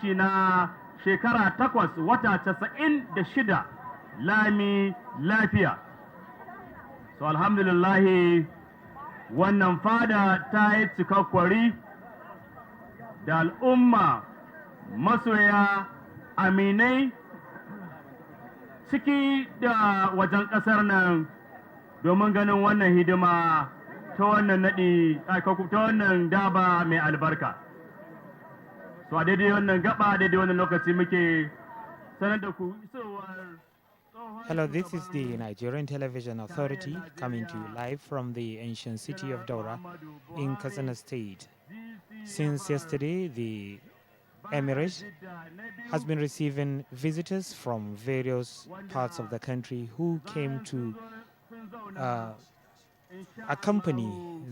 na shekara 8 wata 96 lami lafiya. So alhamdulillah wannan fada ta yi cikakkwari da al'umma masoya aminai ciki da wajen ƙasar nan domin ganin wannan hidima ta wannan naɗi ta wannan daba mai albarka. So a daidai wannan gaba daidai wannan lokaci muke sanar da ku isowar. Hello, this is the Nigerian Television Authority coming to you live from the ancient city of Daura in Katsina State. Since yesterday, the Emirate has been receiving visitors from various parts of the country who came to accompany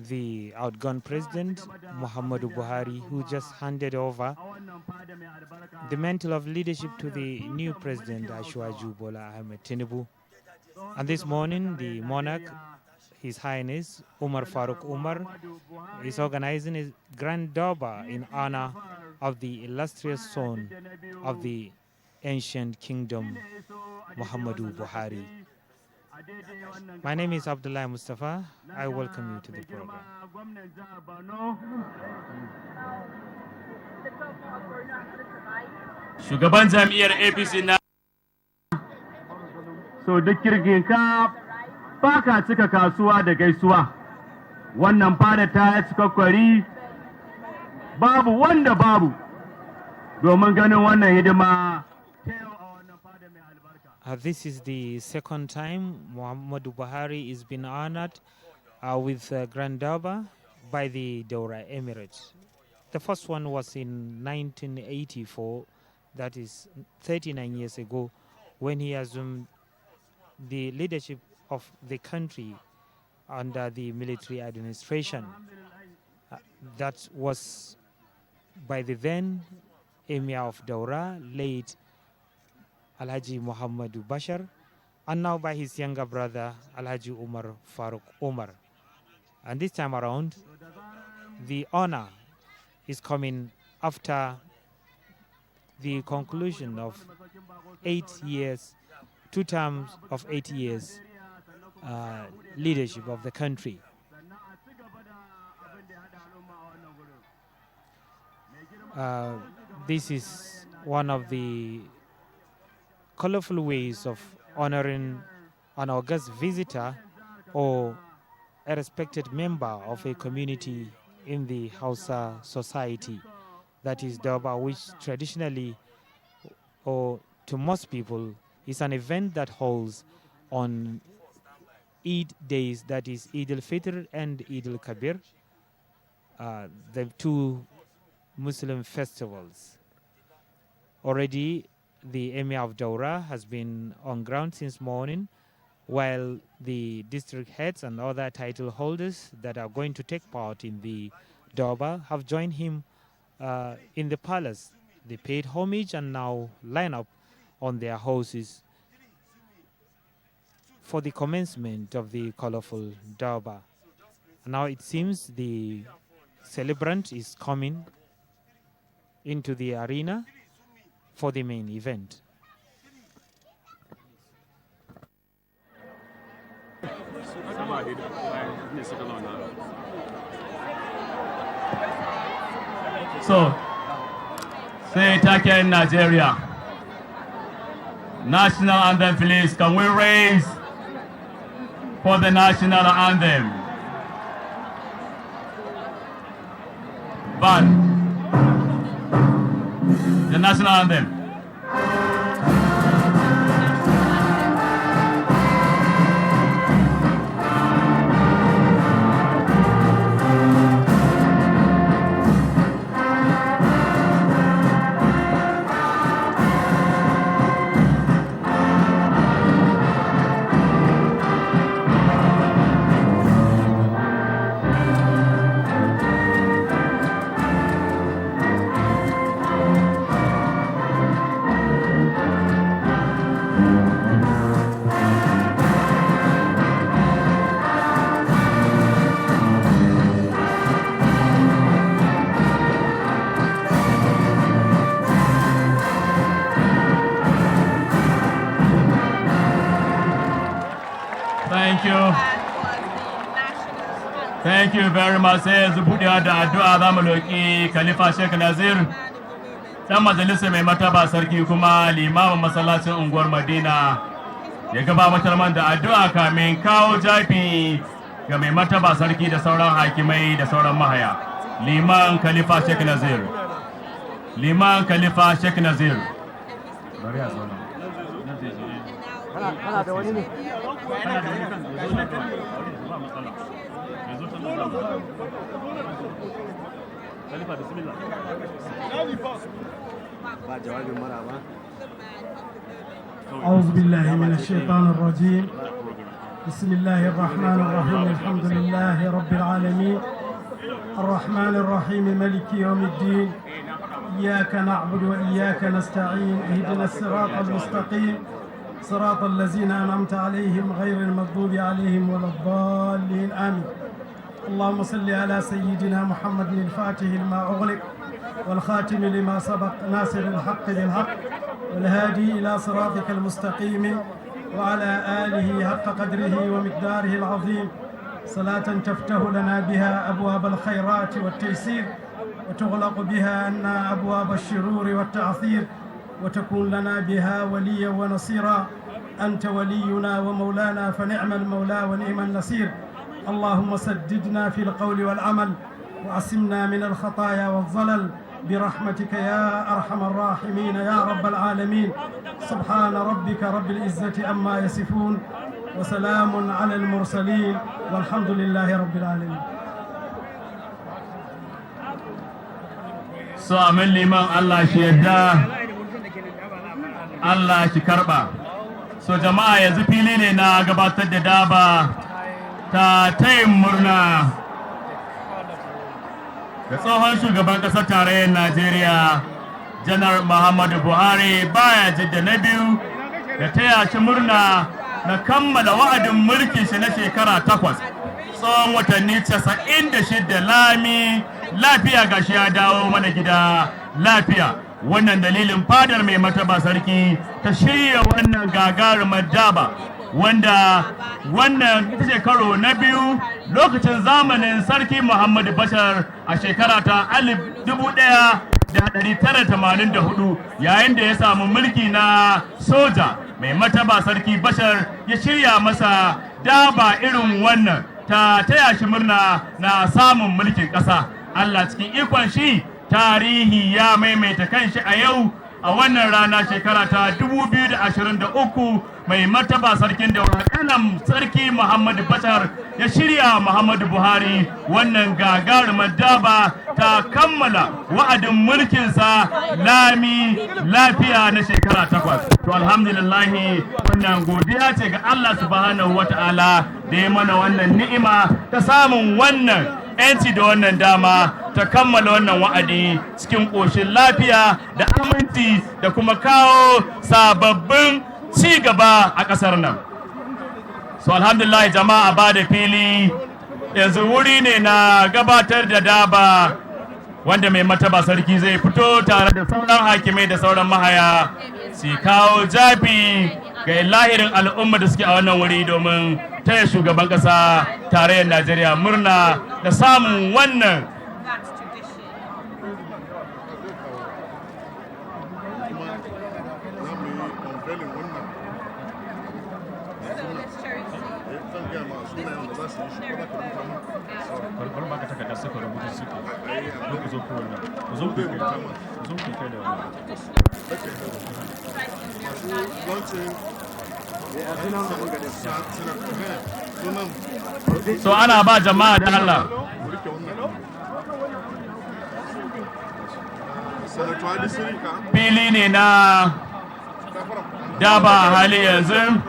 the outgone President Muhammadu Buhari, who just handed over the mantle of leadership to the new President Ashwaju Bola Ahmed Tinubu. And this morning, the monarch, His Highness Umar Farooq Umar, is organizing a grand durbar in honor of the illustrious son of the ancient kingdom, Muhammadu Buhari. My name is Abdullah Mustafa. I welcome you to the program. Shugaban jam'iyyar APC na so duk kirkin ka baka cika kasuwa da gaisuwa. Wannan fada ta yi cikakkwari babu wanda babu domin ganin wannan hidima. This is the second time Muhammadu Buhari is being honored with Grand Durbar by the Daura Emirate. The first one was in 1984, that is 39 years ago, when he assumed the leadership of the country under the military administration. That was by the then Emir of Daura, late Alhaji Muhammadu Bashar, and now by his younger brother Alhaji Umar Farooq Umar. And this time around, the honor is coming after the conclusion of 8 years, 2 terms of 8 years leadership of the country. This is one of the colorful ways of honoring an august visitor or a respected member of a community in the Hausa society. That is Durbar, which traditionally, or to most people, is an event that holds on Eid days, that is Eid al-Fitr and Eid al-Kabir, the 2 Muslim festivals. Already, the Emir of Daura has been on ground since morning, while the district heads and other title holders that are going to take part in the Durbar have joined him in the palace. They paid homage and now line up on their horses for the commencement of the colorful Durbar. Now it seems the celebrant is coming into the arena for the main event. So, say take in Nigeria. National anthem, please. Can we raise for the national anthem? Band. The national anthem. you. Thank you very much. Sai yanzu buɗewa da addu'a za mu roƙi Khalifa Sheikh Nazir, ɗan majalisa mai martaba sarki kuma limamin masallacin unguwar Madina, ya gabatar man da addu'a kamin kawo jafi ga mai martaba sarki da sauran hakimai da sauran mahaya. Liman Khalifa Sheikh Nazir. Liman Khalifa Sheikh Nazir. Bari a zauna. Kana da wani ne? Kana da wani kan? Ba matsala. Khalifa, bismillah. أعوذ بالله من الشيطان الرجيم. بسم الله الرحمن الرحيم. الحمد لله رب العالمين الرحمن الرحيم ملك يوم الدين. إياك نعبد وإياك نستعين. اهدنا الصراط المستقيم صراط الذين أنعمت عليهم غير المغضوب عليهم ولا الضالين آمين. اللهم صل على سيدنا محمد الفاتح لما أغلق والخاتم لما سبق ناصر الحق بالحق والهادي إلى صراطك المستقيم وعلى آله حق قدره ومقداره العظيم. صلاة تفتح لنا بها أبواب الخيرات والتيسير وتغلق بها عنا أبواب الشرور والتعثير وتكون لنا بها وليا ونصيرا. أنت ولينا ومولانا فنعم المولى ونعم النصير. اللهم سددنا في القول والعمل وعصمنا من الخطايا والظلل برحمتك يا أرحم الراحمين يا رب العالمين. سبحان ربك رب العزة عما يصفون وسلام على المرسلين والحمد لله رب العالمين. So amin liman Allah shi yadda, Allah shi karba. So jama'a yanzu fili ne na gabatar da daba ta tayin murna da tsohon shugaban ƙasar tarayyar Najeriya Janar Muhammadu Buhari baya jidda na biyu da taya shi murna na kammala wa'adin mulkin shi na shekara 8 tsawon watanni 96 lami lafiya gashi ya dawo mana gida lafiya. Wannan dalilin fadar mai martaba sarki ta shirya wannan gagarumar daba wanda wannan ita ce karo na biyu lokacin zamanin sarki Muhammadu Bashar a shekara ta 1984 yayin da ya samu mulki na soja. Mai martaba sarki Bashar ya shirya masa daba irin wannan ta taya shi murna na samun mulkin ƙasa. Allah cikin ikon shi tarihi ya maimaita kanshi a yau a wannan rana shekara ta 2023 mai martaba sarkin Daura kanan sarki Muhammadu Bashar ya shirya Muhammadu Buhari wannan gagarumar daba ta kammala wa'adin mulkinsa lami lafiya na shekara 8. To alhamdulillah wannan godiya ce ga Allah subhanahu wata'ala da ya mana wannan ni'ima ta samun wannan 'yanci da wannan dama ta kammala wannan wa'adi cikin ƙoshin lafiya da aminci da kuma kawo sababbin ci gaba a ƙasar nan. So alhamdulillah jama'a ba da fili yanzu wuri ne na gabatar da daba wanda mai martaba sarki zai fito tare da sauran hakimai da sauran mahaya su kawo jabi ga lahirin al'umma da suke a wannan wuri domin taya shugaban ƙasa tarayyar Najeriya murna da samun wannan so ana ba jama'a da Allah. Fili ne na daba hali yanzu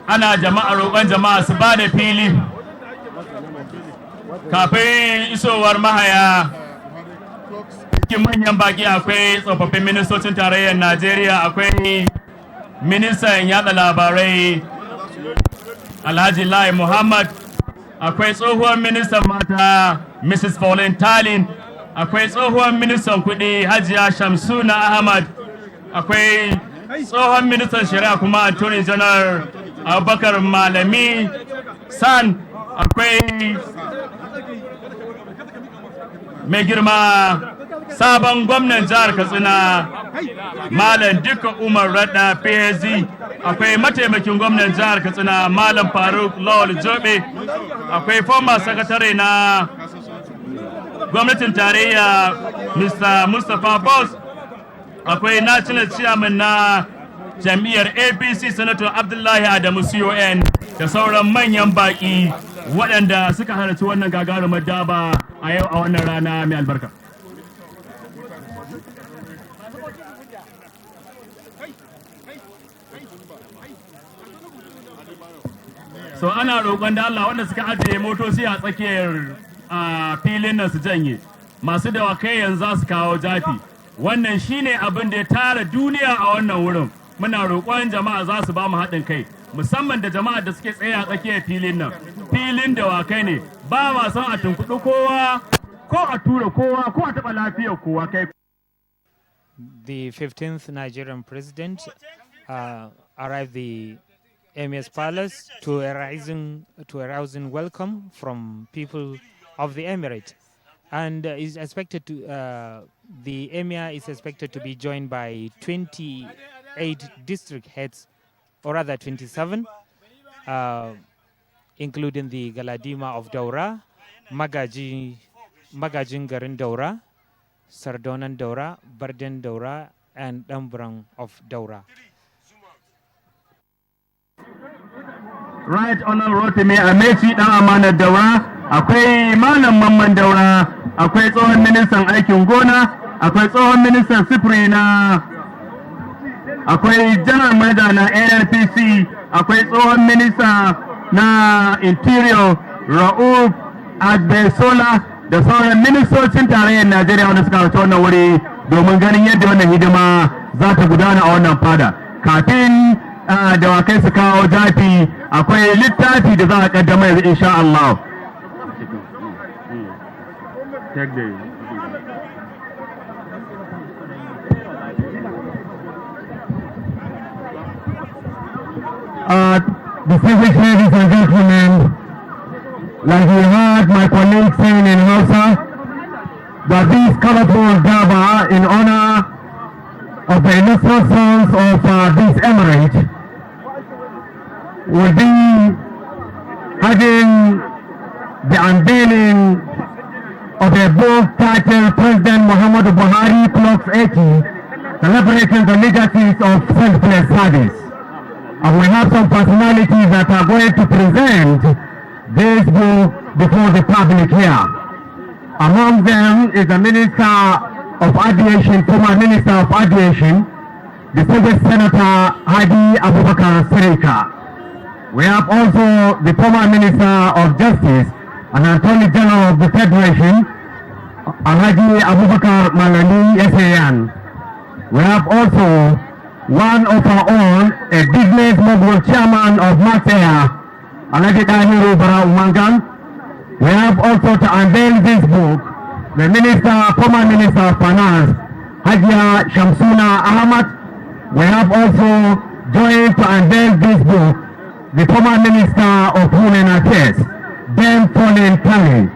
ana jama'a roƙon jama'a su ba da fili kafin isowar mahaya. Cikin manyan baki akwai tsofaffin ministocin tarayyar Najeriya, akwai ministan yada labarai Alhaji Lai Muhammad, akwai tsohuwar ministan mata Mrs. Pauline Talin, akwai tsohuwar ministan kudi Hajiya Shamsuna Ahmad, akwai tsohon ministan shari'a kuma Attorney General Abubakar Malami San, akwai mai girma sabon gwamnan jihar Katsina Malam Dikko Umar Radda PhD, akwai mataimakin gwamnan jihar Katsina Malam Faruk Lawal Jobe, akwai former secretary na gwamnatin tarayya Mr. Mustapha Boss, akwai national chairman na jam'iyyar APC Senator Abdullahi Adamu CON da sauran manyan baki waɗanda suka halarci wannan gagarumar daba a yau a wannan rana mai albarka. So ana roƙon da Allah wanda suka ajiye motoci a tsakiyar filin nan su janye, masu dawakai yanzu za su kawo jafi. Wannan shine abin da ya tara duniya a wannan wurin. Muna roƙon jama'a za su ba mu haɗin kai, musamman da jama'a da suke tsaye a tsakiyar filin nan. Filin dawakai ne, ba ma son a tunkuɗi kowa ko a tura kowa ko a taɓa lafiyar kowa kai. The 15th Nigerian president arrived the Emir's palace to a rousing welcome from people of the Emirate, and is expected to the Emir is expected to be joined by 28 district heads, or rather 27, including the Galadima of Daura, Magajin Garin Daura, Sardonan Daura, Barden Daura, and Dambrang of Daura. Right Honorable Rotimi Amechi dan amanar Daura, akwai Malam Mamman Daura, akwai tsohon ministan aikin gona, akwai tsohon ministan sufuri na, akwai General Manager na NNPC, akwai tsohon minista na Interior Rauf Agbesola da sauran ministocin tarayyar Najeriya wanda suka halarci wannan wuri domin ganin yadda wannan hidima za ta gudana a wannan fada. Kafin dawakai su kawo jafi akwai littafi da za a kaddama yanzu insha Allah. Distinguished ladies and gentlemen, like we heard my colleague saying in Hausa, that this colorful daba in honor of the illustrious sons of this emirate will be having the unveiling of a book titled President Muhammadu Buhari Clocks 80, celebrating the legacies of selfless service. And we have some personalities that are going to present this book before the public here. Among them is the Minister of Aviation, former Minister of Aviation, distinguished Senator Hadi Abubakar Serika. We have also the former Minister of Justice and Attorney General of the Federation, Alhaji Abubakar Malami SAN. We have also one of our own, a business mogul chairman of Masaya, Alhaji Dahiru Bara Umangan. We have also to unveil this book, the former Minister of Finance, Hajia Shamsuna Ahmad. We have also joined to unveil this book, the former Minister of Women Affairs, Ben Pauline Kelly.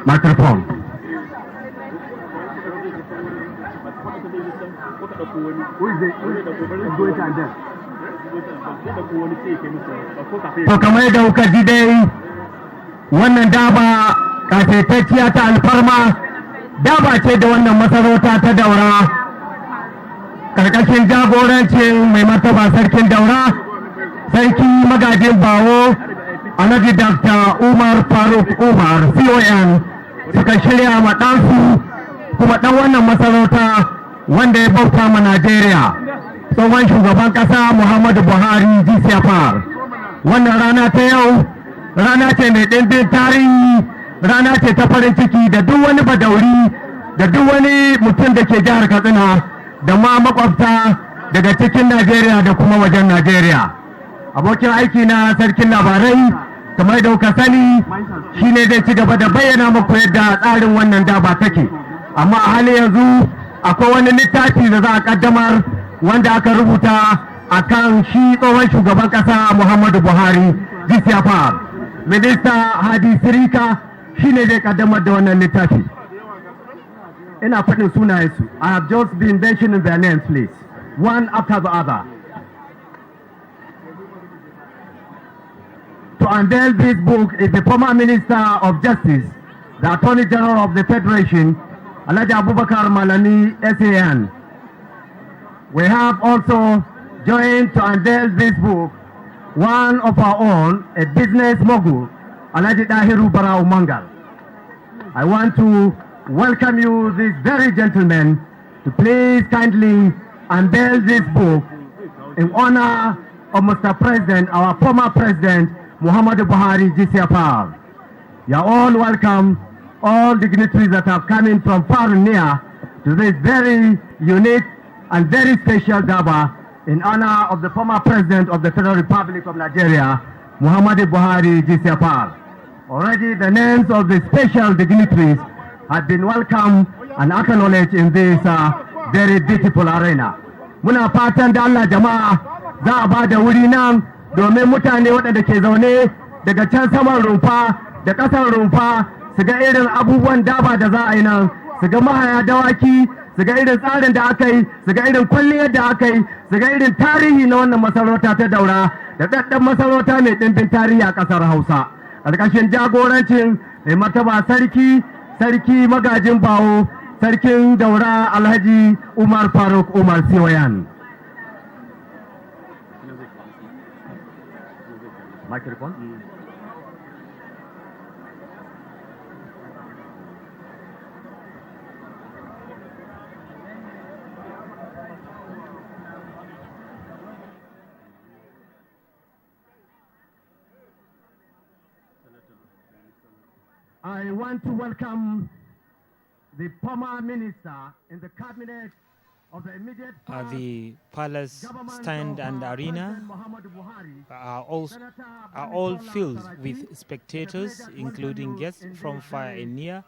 Microphone. To kamar da kuka ji dai wannan daba kasaitacciya ta alfarma daba ce da wannan masarauta ta Daura karkashin jagorancin mai martaba sarkin Daura, sarki magajin Bawo Alhaji Dr. Umar Faruk Umar CON suka shirya ma ɗansu kuma ɗan wannan masarauta wanda ya bauta ma Najeriya, tsohon shugaban ƙasa Muhammadu Buhari GCFR. Wannan rana ta yau rana ce mai ɗimbin tarihi, rana ce ta farin ciki da duk wani badauri da duk wani mutum da ke jihar Katsina da ma makwabta daga cikin Najeriya da kuma wajen Najeriya. Abokin aiki na sarkin labarai kamar da kuka sani shine zai ci gaba da bayyana muku yadda tsarin wannan daba take, amma a halin yanzu akwai wani littafi da za a kaddamar wanda aka rubuta akan shi tsohon shugaban kasa Muhammadu Buhari GCFR. Minista Hadi Sirika shine zai kaddamar da wannan littafi. Ina faɗin sunayensu. I have just been mentioning their names, please, one after the other. To unveil this book is the former Minister of Justice, the Attorney General of the Federation, Alhaji Abubakar Malami, SAN. We have also joined to unveil this book one of our own, a business mogul, Alhaji Dahiru Barau Mangal. I want to welcome you, these very gentlemen, to please kindly unveil this book in honor of Mr. President, our former President, Muhammadu Buhari GCFR. You are all welcome, all dignitaries that have come in from far and near to this very unique and very special Daba in honor of the former President of the Federal Republic of Nigeria, Muhammadu Buhari GCFR. Already the names of the special dignitaries have been welcomed and acknowledged in this very beautiful arena. Muna fatan da Allah jama'a za a ba da wuri nan domin mutane waɗanda ke zaune daga can saman rumfa da ƙasar rumfa su ga irin abubuwan daba da za a yi nan, su ga mahaya dawaki, su ga irin tsarin da aka yi, su ga irin kwalliyar da aka yi, su ga irin tarihi na wannan masarauta ta Daura da ɗaɗɗan masarauta mai ɗimbin tarihi a ƙasar Hausa. Ƙarƙashin jagorancin mai martaba sarki magajin bawo, sarkin Daura Alhaji Umar Faruk Umar Siwayan. Microphone. I want to welcome the former minister in the cabinet of the immediate the palace stand and arena are all filled with spectators, including guests from far and near,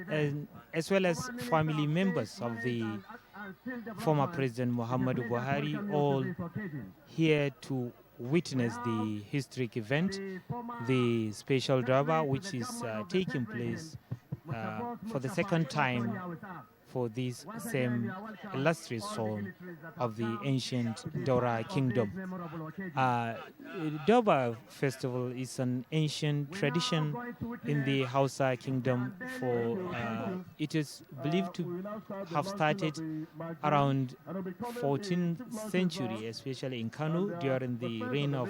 and as well as family members of the former President Muhammadu Buhari, all here to witness the historic event, the special Durbar, which is taking place for the second time for this same illustrious zone of the ancient Daura kingdom. Durbar festival is an ancient tradition in the Hausa kingdom. It is believed to have started around 14th century, especially in Kano during the reign of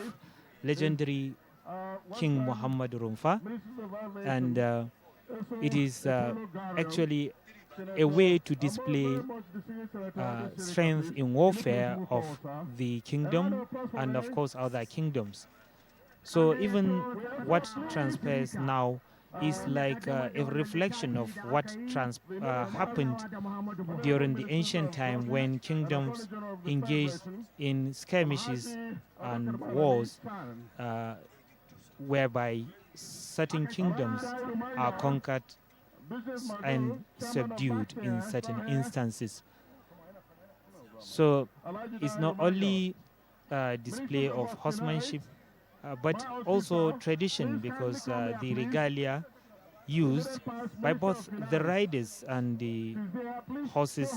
legendary King Muhammad Rumfa, and it is actually a way to display strength in warfare of the kingdom and of course other kingdoms. So even what transpires now is like a reflection of what happened during the ancient time when kingdoms engaged in skirmishes and wars whereby certain kingdoms are conquered and subdued in certain instances. So it's not only a display of horsemanship, but also tradition, because the regalia used by both the riders and the horses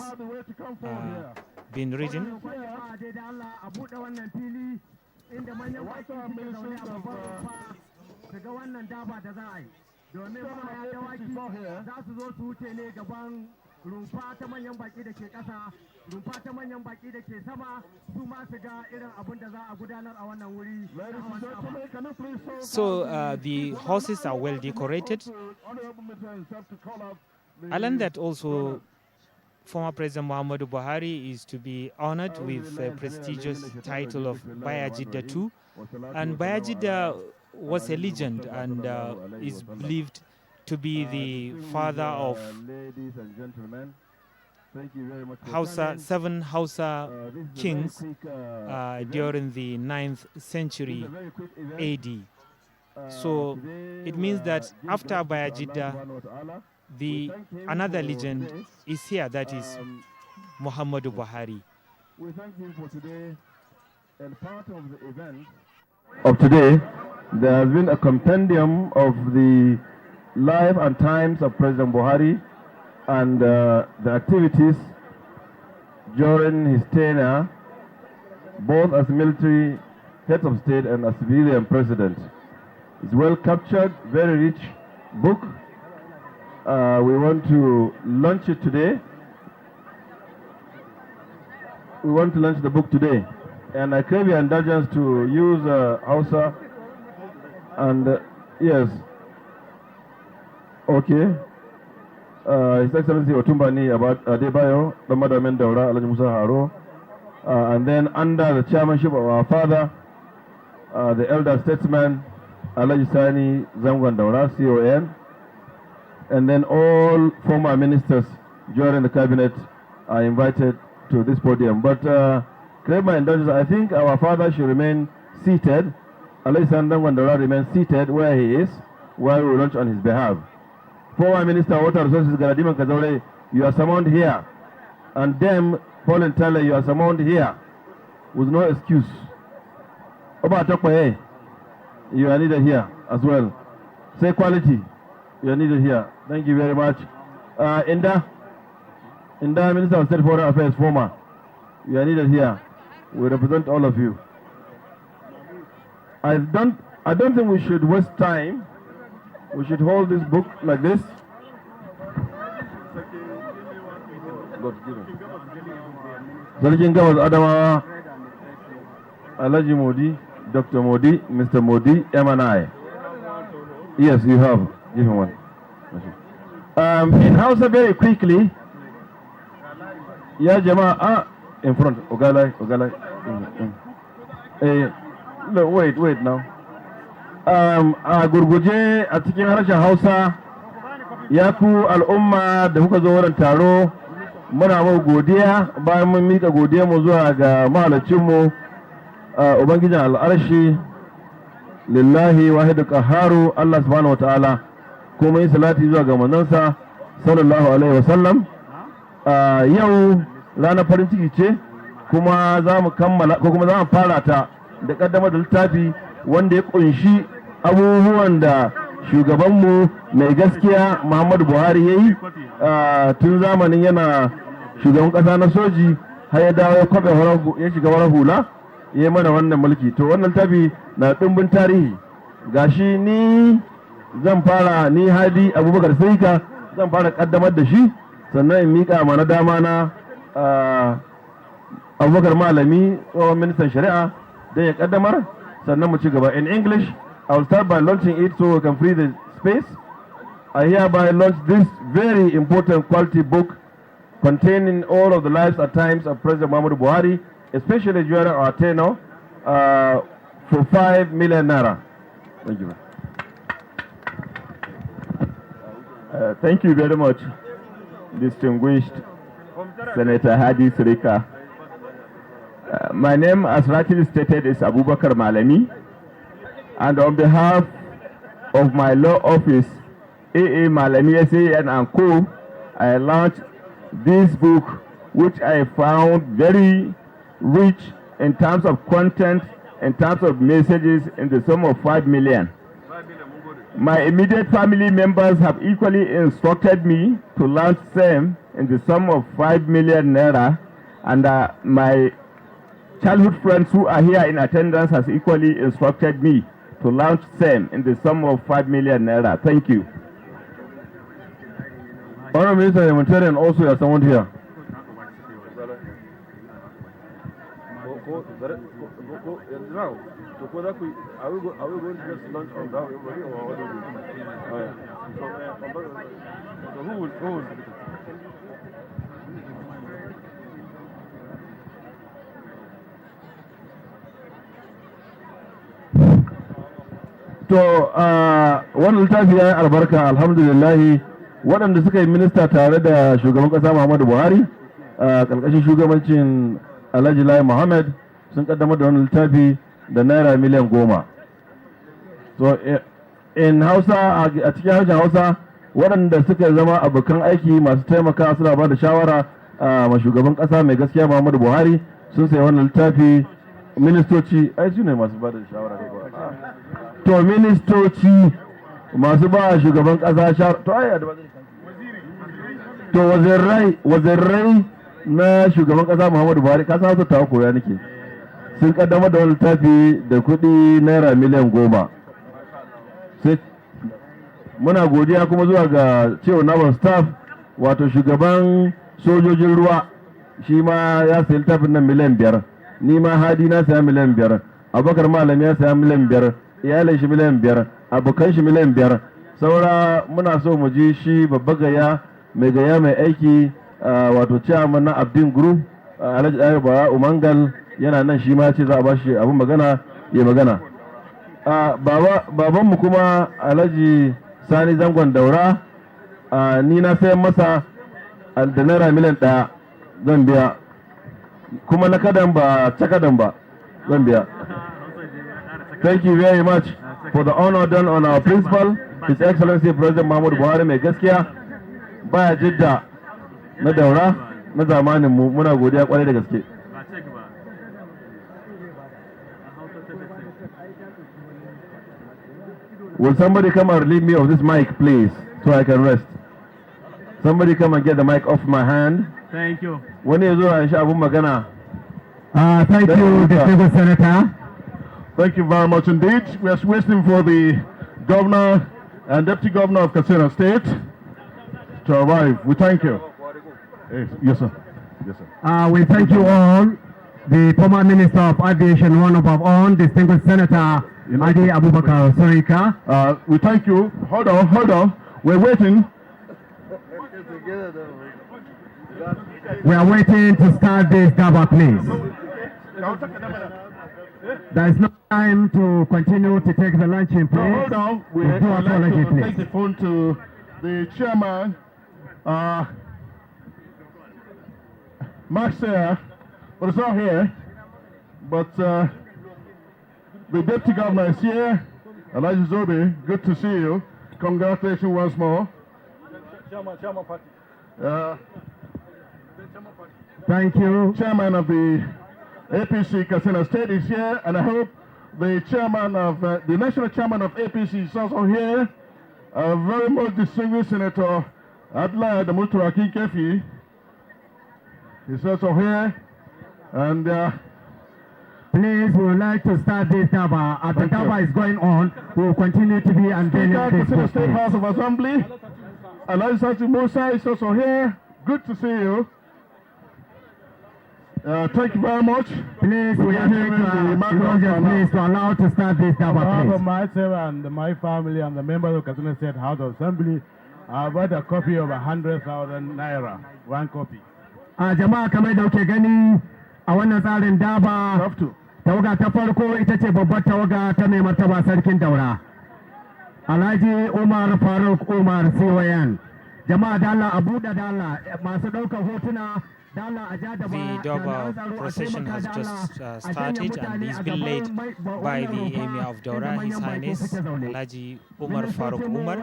being ridden. rumfa ta manyan baki da ke ƙasa, rumfa ta manyan baki da ke sama, su ma su ga irin abin da za a gudanar a wannan wuri. So the horses are well decorated. I learned that also former President Muhammadu Buhari is to be honored with the prestigious title of Bayajidda II. And Bayajidda was a legend and is believed to be the father of seven Hausa kings during the 9th century AD. So it means that after Bayajidda, another legend is here, that is Muhammadu Buhari. We thank him for today. And part of the event of today, there has been a compendium of the life and times of President Buhari and the activities during his tenure, both as military head of state and as civilian president. It's well captured, very rich book. We want to launch it today. We want to launch the book today. And I crave your indulgence to use Hausa and yes, okay. His Excellency Otumbani about Adebayo, the Madam Daura, Alhaji Musa Haro, and then under the chairmanship of our father, the elder statesman, Alhaji Sani Zamgan Daura, CON, and then all former ministers during the cabinet are invited to this podium. But crave my indulgence, I think our father should remain seated. Alhaji Sani Zamgan Daura remains seated where he is, while we launch on his behalf. Former Minister of Water Resources Galadiman Kazore, you are summoned here. And them, Paul and Tyler, you are summoned here with no excuse. Oba Tokwe, you are needed here as well. Say quality, you are needed here. Thank you very much. Inda Minister of State Foreign Affairs, former, you are needed here. We represent all of you. I don't think we should waste time. We should hold this book like this. Sarkin Gabas Adamawa, Alhaji Modi, Dr. Modi, Mr. Modi, M&I. Yes, you have. Give him one. In Hausa, very quickly. Ya Jama'a, in front. Ogalai. No, wait now. A gurguje a cikin harshen Hausa, ya ku al'umma da kuka zo wurin taro, muna mau godiya bayan mun mika godiya mu zuwa ga mahalacinmu Ubangijin al'arshi, lillahi wahidu qaharu Allah subhanahu wataala, kuma yi salati zuwa ga manzansa sallallahu alaihi wasallam. Yau ranar farin ciki ce, kuma za mu kammala ko kuma za mu fara ta da kaddamar da littafi wanda ya kunshi abubuwan da shugabanmu mai gaskiya Muhammadu Buhari ya yi tun zamanin yana shugaban ƙasa na soji har ya dawo ya shiga wani hula ya yi mana wannan mulki. To wannan tafi na ɗumbin tarihi. Gashi ni zan fara, ni Hadi Abubakar Saika zan fara ƙaddamar da shi, sannan in miƙa mana dama na Abubakar Malami, tsohon ministan shari'a, don ya ƙaddamar, sannan mu ci gaba. In English, I will start by launching it so we can free the space. I hereby launch this very important quality book containing all of the lives and times of President Muhammadu Buhari, especially during our tenure, for 5 million naira. Thank you. Thank you very much, distinguished Senator Hadi Sirika. My name, as rightly stated, is Abubakar Malami. And on behalf of my law office, AA Malami SAN and Co., I launched this book, which I found very rich in terms of content, in terms of messages, in the sum of 5 million. My immediate family members have equally instructed me to launch same in the sum of 5 million naira, and my childhood friends who are here in attendance has equally instructed me to launch same in the sum of 5 million naira. Thank you. Honorable Minister of Humanitarian, also you are someone here. Are we going to just launch on that everybody, or what do we do? Who will To wannan littafi ya yi albarka, alhamdulillahi, waɗanda suka yi minista tare da shugaban ƙasa Muhammadu Buhari ƙarƙashin shugabancin Alhaji Lai Muhammad sun ƙaddamar da wannan littafi da naira miliyan 10. So in Hausa, a cikin harshen Hausa, waɗanda suka zama abokan aiki masu taimaka suna ba da shawara ma shugaban ƙasa mai gaskiya Muhammadu Buhari sun sayi wannan littafi. Ministoci ai su ne masu ba da shawara ne ba. To ministoci masu ba shugaban kasa shawara to ai to wazirai na shugaban kasa Muhammadu Buhari ka san su ta koya nake sun kaddamar da wani littafi da kuɗi naira miliyan 10. Sai muna godiya kuma zuwa ga cewa naval staff wato shugaban sojojin ruwa shi ma ya sayi littafin nan miliyan 5. Ni ma Hadi na saya miliyan 5. Abubakar Malami ya saya miliyan 5. Iyalin shi miliyan 5. Abokan shi miliyan 5. Saura muna so mu ji shi babba gaya mai aiki wato chairman na Abdin Group Alhaji Ayuba Umangal yana nan shi ma ce za a ba shi abin magana ya magana. Babanmu kuma Alhaji Sani Zangon Daura ni na sayan masa da naira miliyan 1 zan biya kuma na kadan ba cakadan ba zan biya. Thank you very much for the honor done on our principal, His Excellency President Muhammadu Buhari mai gaskiya baya jidda na Daura na zamanin mu muna godiya kwarai da gaske. Will somebody come and relieve me of this mic, please, so I can rest? Somebody come and get the mic off my hand. Thank you. Wani ya zo a sha abun magana. Thank you, Distinguished Senator. Thank you very much indeed. We are waiting for the Governor and Deputy Governor of Katsina State to arrive. We thank you. Yes, sir. Yes, sir. We thank you all, the former Minister of Aviation, one of our own, Distinguished Senator Adi Abubakar Sarika. We thank you. Hold on. We're waiting. We are waiting to start this Daba, please. There is no time to continue to take the lunch in place. Hold on. We do would like apology, to please. take the phone to the chairman, Max here, but it's not here. But the Deputy Governor is here. Elijah Zobe, good to see you. Congratulations once more. Chairman party. Thank you. Chairman of the APC Katsina State is here, and I hope the chairman of the national chairman of APC is also here. A very much distinguished Senator Adla Damuturaki Kefi is also here, and please, we would like to start this Daba. As the Daba is going on, we will continue to be unveiling this Katsina State book, House of Assembly. Elijah Musa is also here. Good to see you. Thank you very much. Please, we are here to please to allow to start this Daba, For please. myself and my family and the members of Katsina State House of Assembly, I bought a copy of 100,000 naira, one copy. Jama'a kamar da kuke gani a wannan tsarin Daba, tawaga ta farko ita ce babbar tawaga ta mai martaba sarkin Daura. Alhaji Umar Faruk Umar Siwayan. Jama'a dala a buɗe dala masu ɗaukar hotuna. The Durbar procession has just started and is being led by the Emir of Daura, His Highness Alhaji Umar Faruk Umar.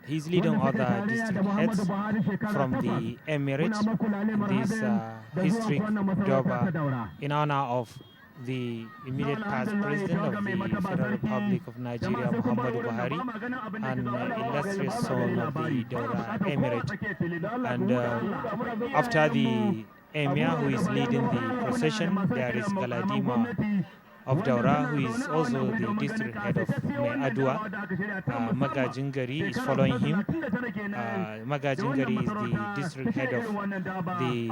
He's leading other district heads from the Emirate, this historic Durbar, in honor of the immediate past president of the Federal Republic of Nigeria, Muhammadu Buhari, and illustrious son of the Daura Emirate. And after the Emir, who is leading the procession, there is Galadima of Daura, who is also the district head of Adua. Magajingari is following him. Magajingari is the district head of the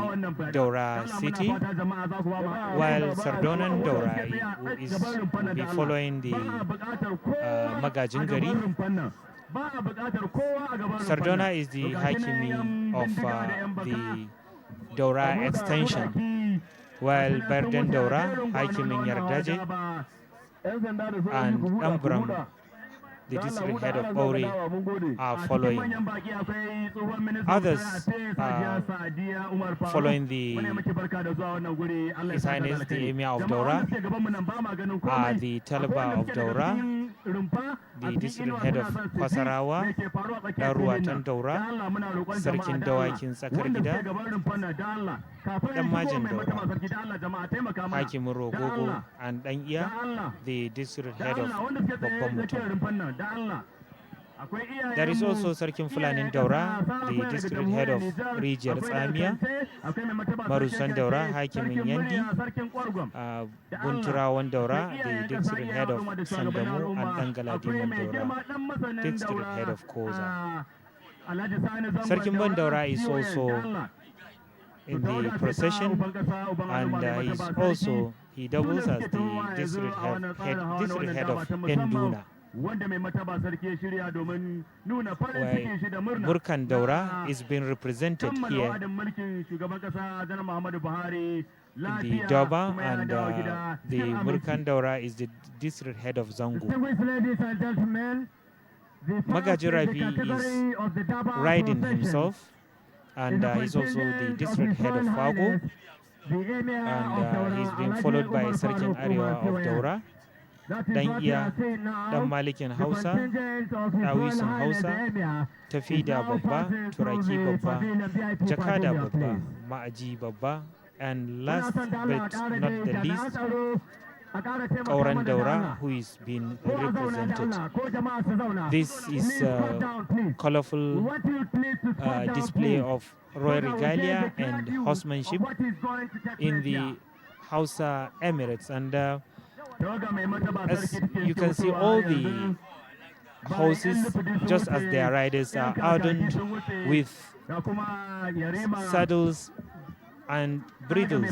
Daura city, while Sardonan Daura will be following the Magajingari. Sardona is the Hakimi of the Daura extension, while Berden Daura, Hakimin Yardaje, and Ambram, the district head of Ori, are following. Others following His Highness the Emir of Daura are the Talaba of Daura, the district head of Kwasarawa, Daruwatan Daura, Sarkin Dawakin Sakar Gida, Dan Majan Daura, Hakimin Rogogo, and Dan Iya, the district head of Babban Mutum. There is also Sarkin Fulanin Daura, the district head of Rijiyar Tsamiya, Marusan Daura, Hakimin Yandi, Bunturawan Daura, the district head of Sandamu, and Dangaladiman Daura, district head of Koza. Sarkin Ban Daura is also in the procession, and he doubles as the district head of Enduna. Where Burkan Daura is being represented here in the Durbar, and the Burkan Daura is the district head of Zango. Magaji Ravi is riding himself, and he's also the district head of Fago, and he's being followed by Sarkin Arewa of Daura, Dan Iya, Dan Malikin Hausa, Dawisun Hausa, Tafida Babba, Turaki Babba, Jakada Babba, Ma'aji Babba, and last but not the least, Kauran Daura, who is being represented. This is a colorful display of royal regalia and horsemanship in the Hausa Emirates, and as you can see, all the horses, just as their riders, are adorned with saddles and bridles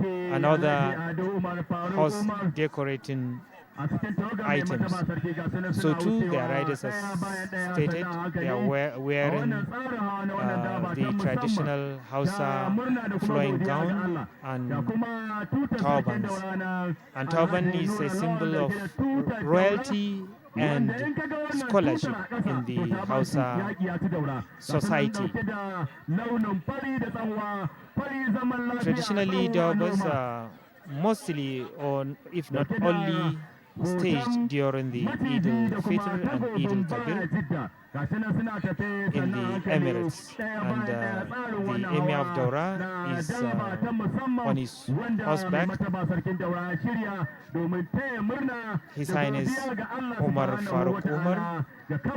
and other horse decorating items. So too, their riders, as stated, they are wearing the traditional Hausa flowing gown and turbans. And turban is a symbol of royalty and scholarship in the Hausa society. Traditionally, Durbars are mostly, or if not only, staged during the Eid al-Fitr and Eid al-Kabir in the Emirates, and the Emir of Daura is on his horseback. His Highness Umar Farooq Umar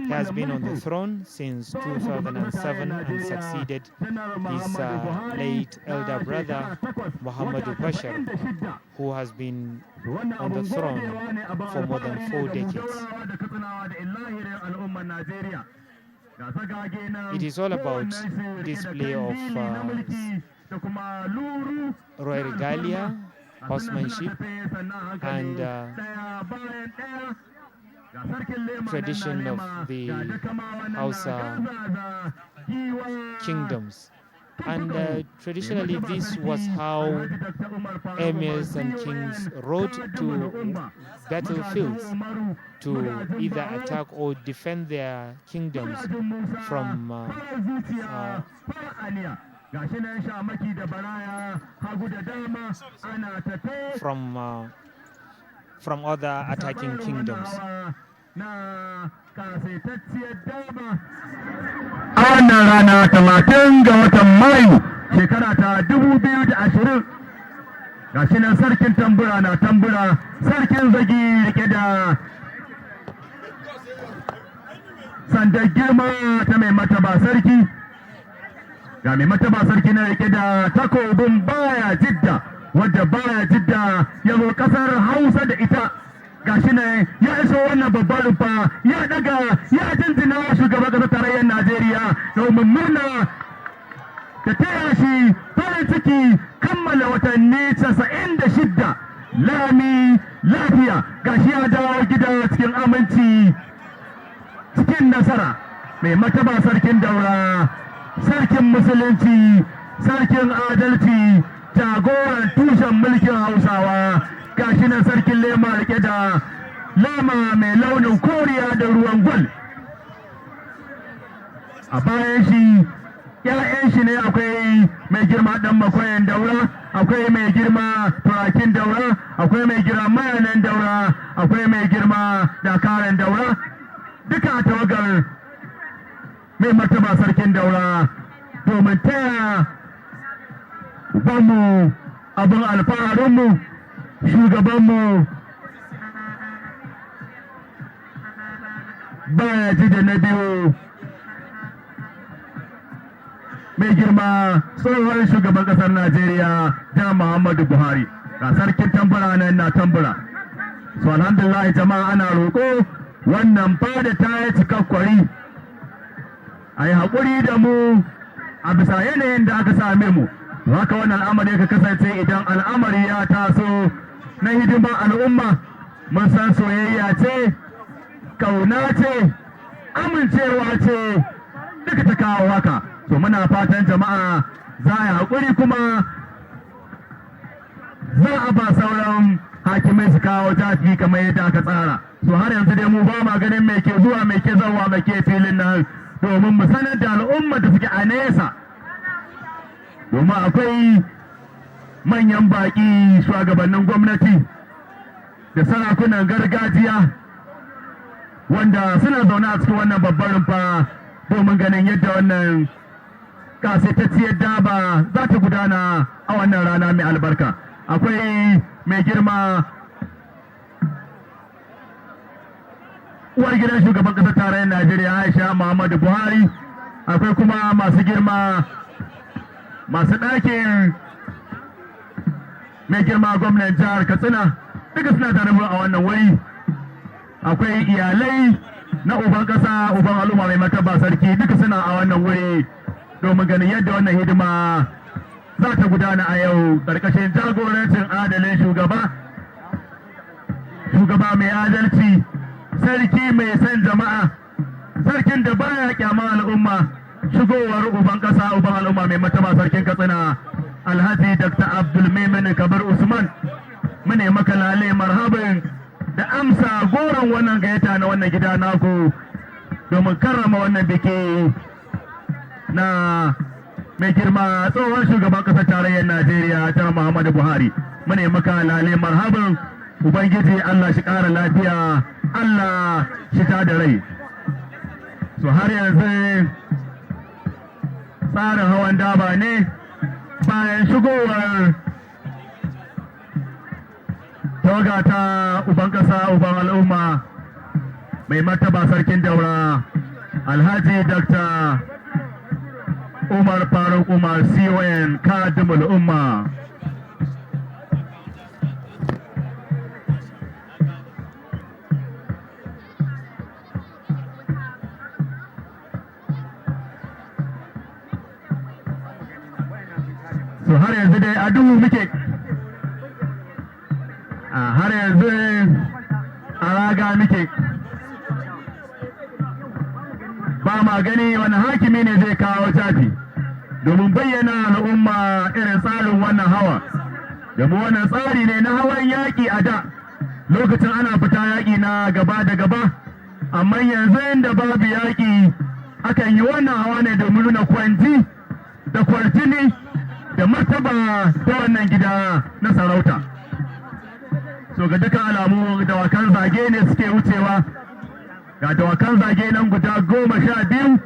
has been on the throne since 2007 and succeeded his late elder brother Muhammadu Bashar, who has been on the throne for more than 4 decades. It is all about display of royal regalia, horsemanship, and tradition of the Hausa kingdoms. And traditionally, this was how emirs and kings rode to battlefields to either attack or defend their kingdoms from other attacking kingdoms. A wannan rana 30 ga watan Mayu shekara ta 2020 gashi nan sarkin tambura na tambura, sarkin zagi rike da sandar girma ta mai mataba sarki, ga mai mataba sarki na rike da takobin baya jidda, wadda baya jidda ya zo kasar Hausa da ita. Gashi ne ya iso wannan babbar rumfa, ya daga ya jinjina wa shugaban kasar tarayyar Najeriya domin murna da taya shi farin ciki kammala watanni 96 lami lafiya. Gashi ya dawo gida cikin aminci, cikin nasara. Mai mataba sarkin Daura, sarkin musulunci, sarkin adalci, jagoran tushen mulkin Hausawa. Gashi nan sarkin lema rike da lema mai launin koriya da ruwan gwal. A bayan shi ƴaƴan shi ne akwai mai girma dan makwayan Daura, akwai mai girma turakin Daura, akwai mai girma mayanan Daura, akwai mai girma dakaran Daura. Duka tawagar mai martaba sarkin Daura domin taya babbanmu abin alfaharinmu shugabanmu baya ji da na biyu mai girma tsohon shugaban ƙasar Najeriya Jan Muhammadu Buhari ga sarkin tambura nan na tambura. So alhamdulillah jama'a ana roƙo wannan fada ta yi cikakkwari a yi haƙuri da mu a bisa yanayin da aka same mu. Haka wannan al'amari ka kasance idan al'amari ya taso na hidimar al'umma mun san soyayya ce, ƙauna ce, amincewa ce duka ta kawo haka. To muna fatan jama'a za a yi haƙuri kuma za a ba sauran hakimai su kawo jafi kamar yadda aka tsara. So har yanzu dai mu ba ma ganin me ke zuwa me ke zawa me ke filin nan domin mu sanar da al'umma da suke a nesa. Domin akwai manyan baƙi shugabannin gwamnati da sarakunan gargajiya wanda suna zaune a cikin wannan babbar rumfa domin ganin yadda wannan kasaitacciyar daba za ta gudana a wannan rana mai albarka. Akwai mai girma uwar gidan shugaban ƙasar tarayyar Najeriya Aisha Muhammadu Buhari, akwai kuma masu girma masu ɗakin mai girma gwamnan jihar Katsina duka suna tare a wannan wuri. Akwai iyalai na uban ƙasa uban al'umma mai martaba sarki duka suna a wannan wuri domin ganin yadda wannan hidima za ta gudana a yau ƙarƙashin jagorancin adalin shugaba mai adalci, sarki mai son jama'a, sarkin da baya kyama al'umma, shigowar uban ƙasa uban al'umma mai martaba sarkin Katsina Alhaji Dr. Abdulmumin Kabir Usman. Mune maka lale marhaban da amsa goron wannan gayyata na wannan gida naku domin karrama wannan biki na mai girma tsohon shugaban ƙasar tarayyar Najeriya Jan Muhammadu Buhari. Mune maka lale marhaban, Ubangiji Allah shi ƙara lafiya, Allah shi ta da rai. So har yanzu tsarin hawan daba ne bayan shigowar tawaga ta uban ƙasa uban al'umma mai martaba sarkin Daura Alhaji Dr. Umar Faruk Umar CON Kadimul Umma. So har yanzu dai a duhu muke, har yanzu a raga muke, ba ma gani wani hakimi ne zai kawo jafi domin bayyana al'umma irin tsarin wannan hawa. Domin wannan tsari ne na hawan yaƙi a da lokacin ana fita yaƙi na gaba da gaba, amma yanzu da babu yaƙi akan yi wannan hawa ne domin nuna kwanji da kwarjini da martaba ta wannan gida na sarauta. So ga dukkan alamu dawakan zage ne suke wucewa, ga dawakan zage nan guda 12.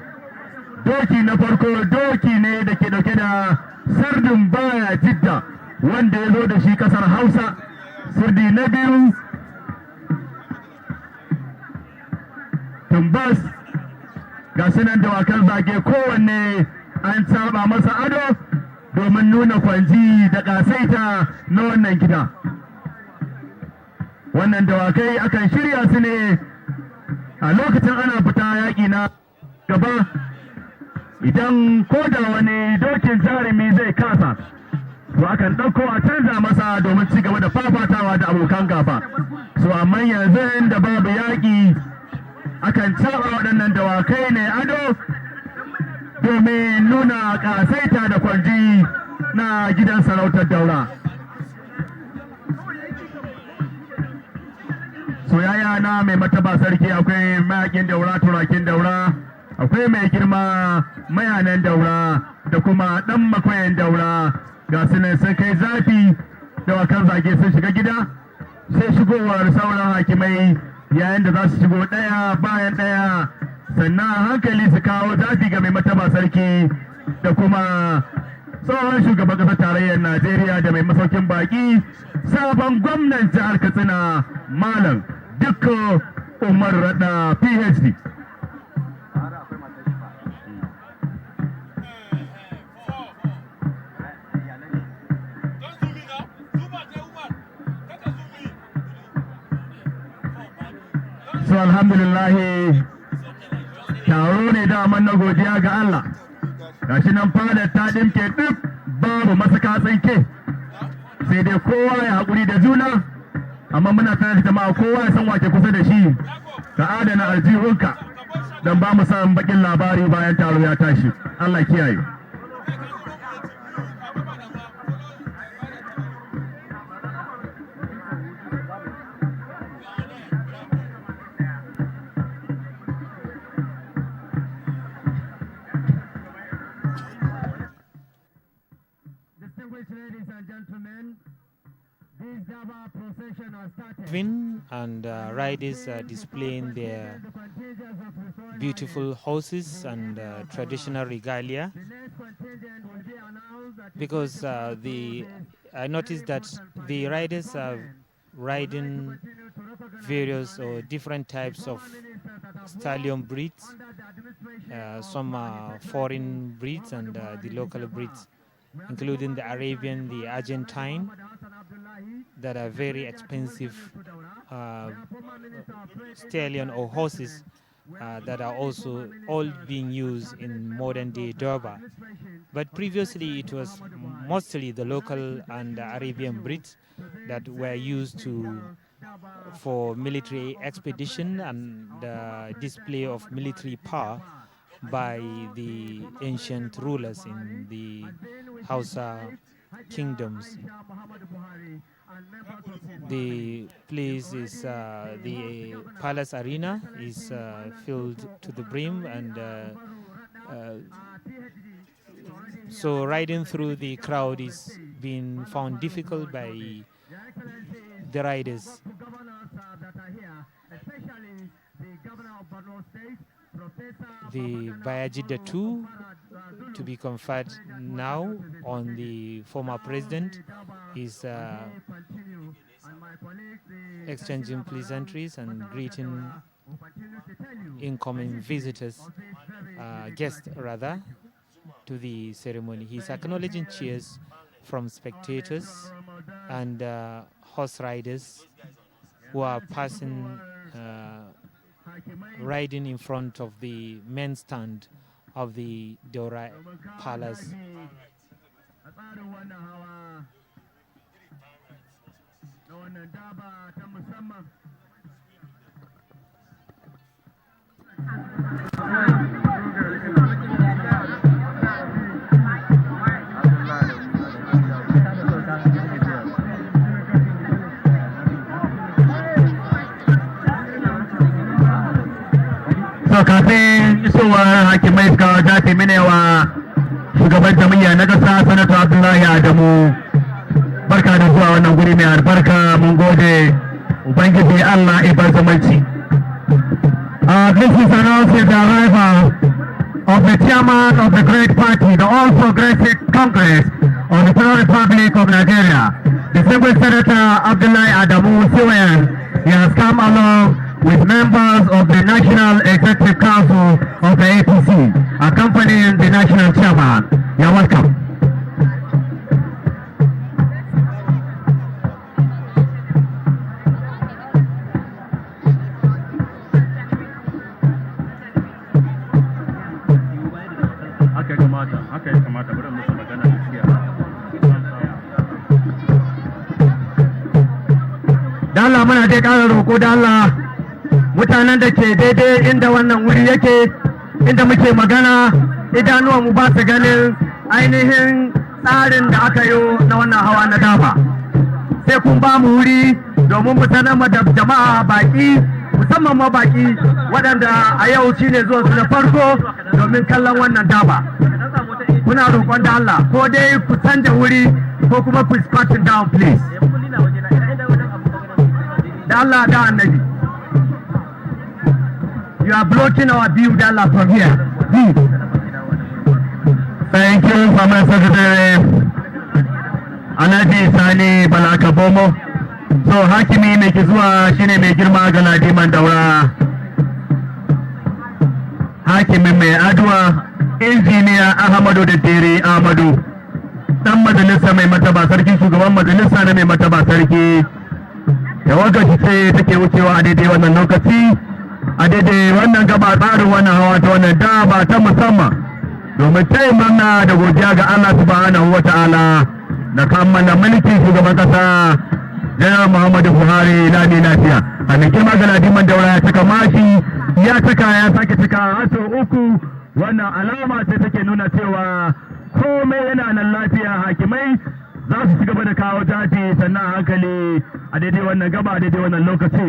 Doki na farko doki ne da ke dauke da sardin baya jidda wanda ya zo da shi kasar Hausa. Sirdi na biyu tumbas, ga sunan dawakan zage kowanne an saba masa ado domin nuna kwanji da ƙasaita na wannan gida. Wannan dawakai akan shirya su ne a lokacin ana fita yaƙi na gaba, idan ko da wani dokin jarumi zai kasa to akan ɗauko a canza masa domin ci gaba da fafatawa da abokan gaba. So amma yanzu da babu yaƙi akan caɓa waɗannan dawakai ne ado domin nuna ƙasaita da kwanji na gidan sarautar Daura. Soyayya na mai mataba sarki akwai mayakin Daura, turakin Daura, akwai mai girma mayanan Daura da kuma ɗan makwayan Daura. Ga su ne sun kai zafi, dawakan zage sun shiga gida, sai shigowar sauran hakimai yayin da za su shigo ɗaya bayan ɗaya, sannan hankali su kawo zafi ga mai mataba sarki da kuma tsohon shugaban ƙasar tarayyar Najeriya da mai masaukin baki sabon gwamnan jihar Katsina Malam Dikko Umar Rada PhD. So alhamdulillahi taro ne daman na godiya ga Allah. Gashi nan fadar ta dimke duk babu masaka tsinke sai dai kowa ya haƙuri da juna, amma muna tare da jama'a kowa ya san wake kusa da shi ka adana aljihunka don ba mu samun bakin labari bayan taro ya tashi. Allah kiyaye. Ladies and gentlemen, this Durbar procession has started. And riders are displaying their beautiful horses and traditional regalia. Because I noticed that the riders are riding various or different types of stallion breeds. Some are foreign breeds and the local breeds, including the Arabian, the Argentine, that are very expensive stallion or horses that are also all being used in modern day Durbar. But previously it was mostly the local and Arabian breeds that were used for military expedition and display of military power by the ancient rulers in the Hausa kingdoms. The place is the palace arena is filled to the brim, and so riding through the crowd is being found difficult by the riders. The Bayajida 2 to be conferred now on the former president is exchanging pleasantries and greeting incoming visitors, guests rather, to the ceremony. He's acknowledging cheers from spectators and horse riders who are passing, riding in front of the main stand of the Daura Palace. So kafin isowar hakimai suka dace minewa shugaban jam'iyya na ƙasa Sanata Abdullahi Adamu barka da zuwa wannan guri mai albarka, mun gode Ubangiji Allah ibar zamanci. This is announcing the arrival of the chairman of the great party, the All Progressive Congress of the Federal Republic of Nigeria, distinguished Senator Abdullahi Adamu Siwayan. He has come along with members of the National Executive Council of the APC, accompanying the national chairman. You're welcome. Da Allah muna dai ƙara roƙo da Allah mutanen da ke daidai inda wannan wuri yake, inda muke magana, idanuwan mu ba su ganin ainihin tsarin da aka yi na wannan hawa na Durbar. Sai kun ba mu wuri domin mu sanar da jama'a baki, musamman ma baki waɗanda a yau shine zuwa su na farko domin kallon wannan Durbar. Muna roƙon da Allah ko dai ku canja wuri ko kuma ku squatting down please. Da Allah da Annabi. You are blocking our view, Allah, from here. Please. Thank you, Former Secretary Alhaji Sani Balakabomo. So hakimi mai zuwa shine mai girma ga Ladiman Daura. Hakimin mai aduwa injiniya Ahmadu Daddere Ahmadu. Dan majalisa mai mataba sarki, shugaban majalisa na mai mataba sarki. Tawagar shi ce take wucewa a daidai wannan lokaci, a daidai wannan gaba tsarin wannan hawa ta wannan daba ta musamman domin taya murna da godiya ga Allah subhanahu wa ta'ala da kammala mulkin shugaban kasa Janar Muhammadu Buhari lami lafiya. A mai girma ga Ladiman Daura ya cika mashi, ya cika ya sake cika har sau uku. Wannan alama ce take nuna cewa komai yana nan lafiya. Hakimai za su ci gaba da kawo jaji sannan a hankali a daidai wannan gaba a daidai wannan lokaci.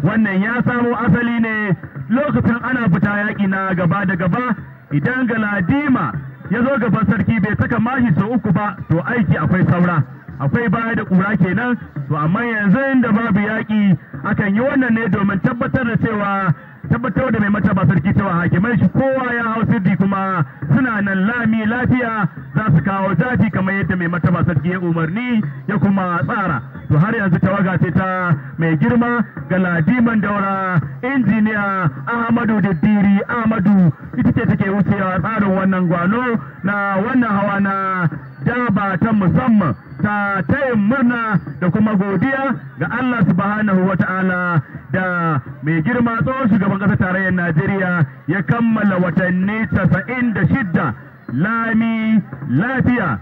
Wannan ya samo asali ne lokacin ana fita yaƙi na gaba da gaba. Idan Galadima ya zo gaban sarki bai saka mashi sau uku ba, to aiki akwai saura, akwai baya da ƙura kenan. To amma yanzu da babu yaƙi akan yi wannan ne domin tabbatar da cewa tabbatar da mai mataba sarki cewa hakimai shi kowa ya hau sirri kuma suna nan lami lafiya, za su kawo zafi kamar yadda mai mataba sarki ya umarni ya kuma tsara. To har yanzu tawaga ce ta mai girma ga Ladiman Daura injiniya Ahmadu Daddiri Ahmadu, ita ce take wucewa tsarin wannan gwano na wannan hawa na daba ta musamman ta tayin murna da kuma godiya ga Allah subhanahu wa ta'ala da mai girma tsohon shugaban ƙasar tarayyar Najeriya ya kammala watanni 96 lami lafiya,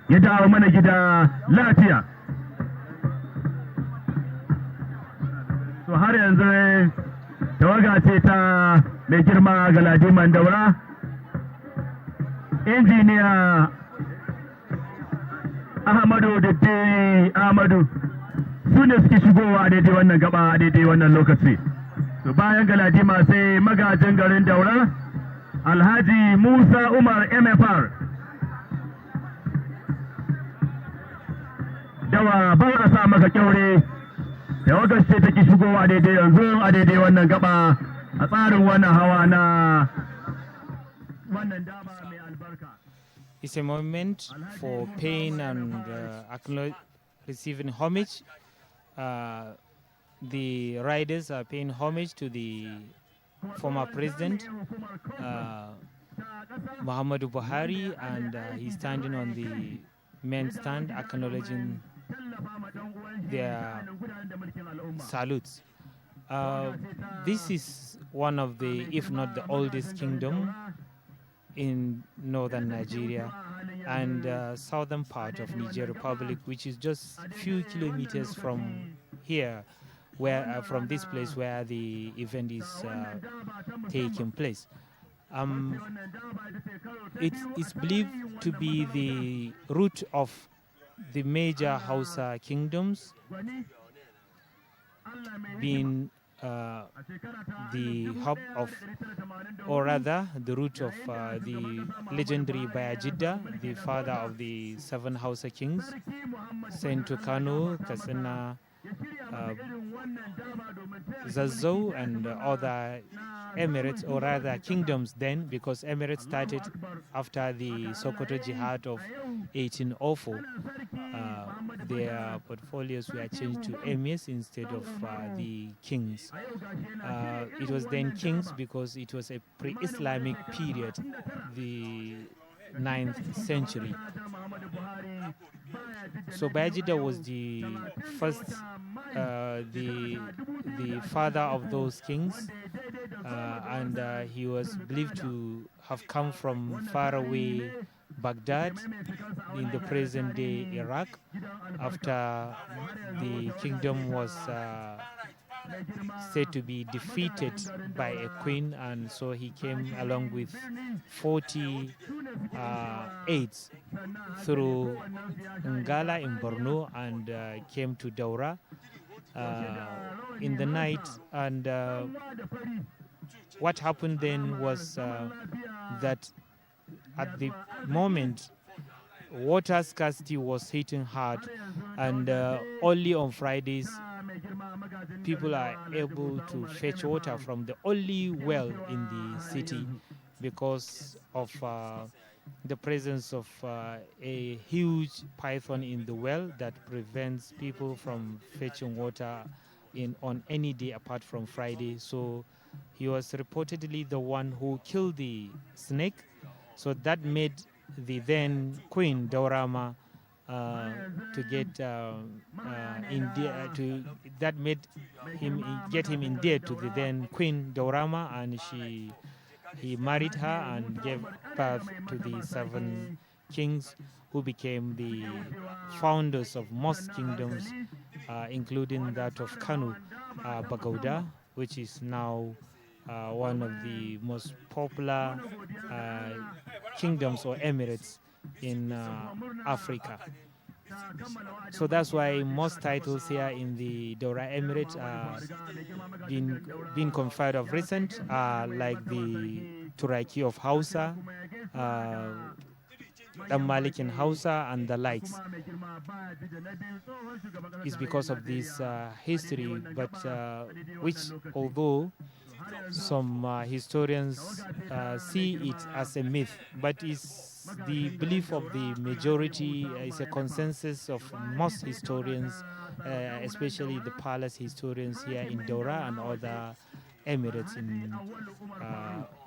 ya dawo mana gida lafiya. To har yanzu tawaga ce ta mai girma ga Ladiman Daura injiniya Ahmadu Daddere Ahmadu, su ne suke shigowa a daidai wannan gaba a daidai wannan lokaci. To bayan Galadima sai magajin garin Daura Alhaji Musa Umar MFR. Dawa ba a sa maka kyaure, tawagar ce take shigowa a daidai yanzu a daidai wannan gaba a tsarin wannan hawa na wannan dama mai albarka. It's a moment for paying and receiving homage. The riders are paying homage to the former president, Muhammadu Buhari, and he's standing on the main stand acknowledging their salutes. This is one of the, if not the oldest kingdom in northern Nigeria and southern part of Niger Republic, which is just a few kilometers from here, where from this place where the event is taking place. It's believed to be the root of the major Hausa kingdoms, being the hub of, or rather the root of the legendary Bayajidda, the father of the 7 Hausa kings, sent to Kano, Katsina, Zazzau, and other emirates, or rather kingdoms then, because emirates started after the Sokoto Jihad of 1804. Their portfolios were changed to emirs instead of the kings. It was then kings because it was a pre-Islamic period, the 9th century. So Bayajidda was the first, the father of those kings, and he was believed to have come from faraway Baghdad in the present-day Iraq after the kingdom was said to be defeated by a queen, and so he came along with 40 aides through Ngala in Borno and came to Daura in the night. And what happened then was that at the moment water scarcity was hitting hard, and only on Fridays people are able to fetch water from the only well in the city because of the presence of a huge python in the well that prevents people from fetching water on any day apart from Friday. So he was reportedly the one who killed the snake. So that made the then Queen Daurama to get that made him get him indebted to the then Queen Daurama, and he married her and gave birth to the 7 kings who became the founders of most kingdoms, including that of Kanu Bagauda, which is now one of the most popular kingdoms or emirates in Africa. So that's why most titles here in the Daura Emirate are being conferred of recent, like the Turaki of Hausa, Dan Malik in Hausa, and the likes. It's because of this history, but which, although some historians see it as a myth, but is the belief of the majority, is a consensus of most historians, especially the palace historians here in Daura and other emirates in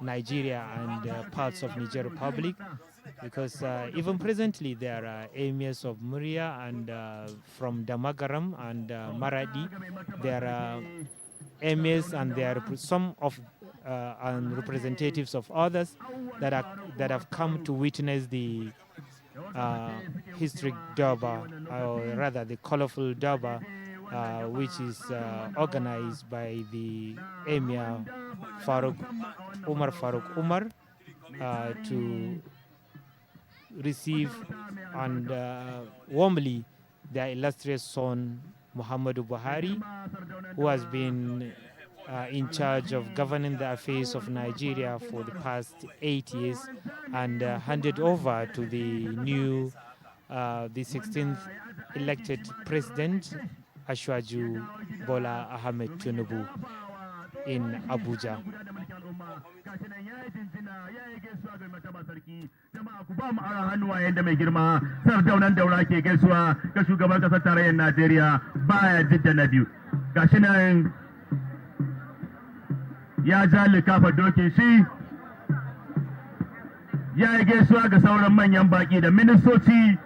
Nigeria and parts of Niger Republic, because even presently there are emirs of Muria and from Damagaram and Maradi. There are emirs and there are some of and representatives of others that have come to witness the historic Durbar, or rather the colorful Durbar, which is organized by the Emir Umar Farooq Umar to receive and warmly their illustrious son Muhammadu Buhari, who has been in charge of governing the affairs of Nigeria for the past 8 years, and handed over to the new, the 16th elected president, Ashwaju Bola Ahmed Tinubu, in Abuja. Ku ba mu ara hannuwayen da mai girma sardaunan Daura ke gaisuwa ga shugaban kasar tarayyar Najeriya baya jidda na biyu. Gashi nan ya ja likafa dokin shi, ya yi gaisuwa ga sauran manyan baki da ministoci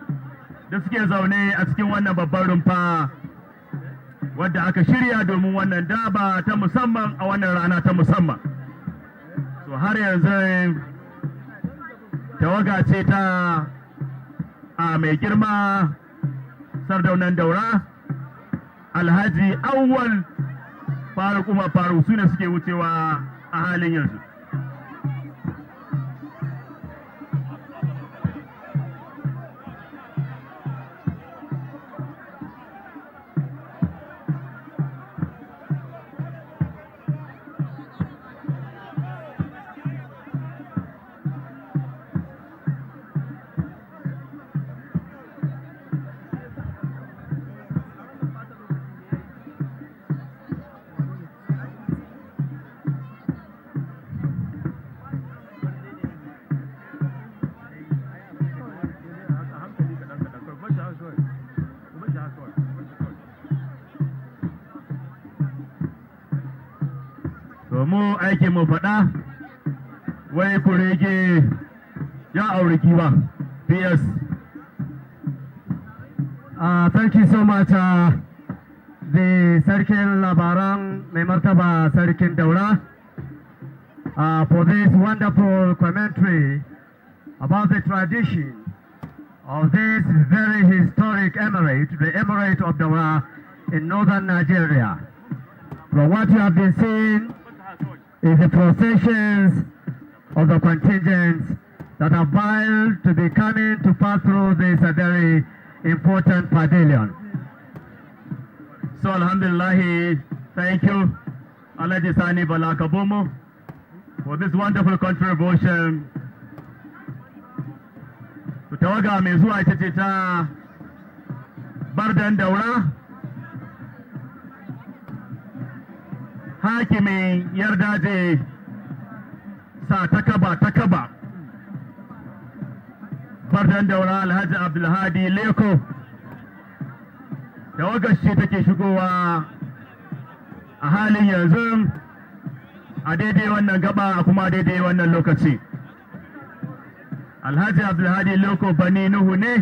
da suke zaune a cikin wannan babban rumfa wadda aka shirya domin wannan daba ta musamman a wannan rana ta musamman. So har yanzu tawaga ce ta a mai girma sardaunan Daura Alhaji Awwal Faruk Umar Faruk, su ne suke wucewa a halin yanzu. Mu aikin mu faɗa wai kurege ya aure kiwa. PS. Thank you so much, the Sarkin Labaran Mai Martaba Sarkin Daura, for this wonderful commentary about the tradition of this very historic emirate, the Emirate of Daura in northern Nigeria. From what you have been seeing is the processions of the contingents that are bound to be coming to pass through this very important pavilion. So alhamdulillah, thank you Alhaji Sani Balakabomo for this wonderful contribution. To tawaga mai zuwa ita ce ta Bardan Daura, hakimin Yardaje sa takaba bardan daura Alhaji Abdulhadi Leko tawagar ce take shigowa a halin yanzu a daidai wannan gaba a kuma daidai wannan lokaci. Alhaji Abdulhadi Leko Bani Nuhu ne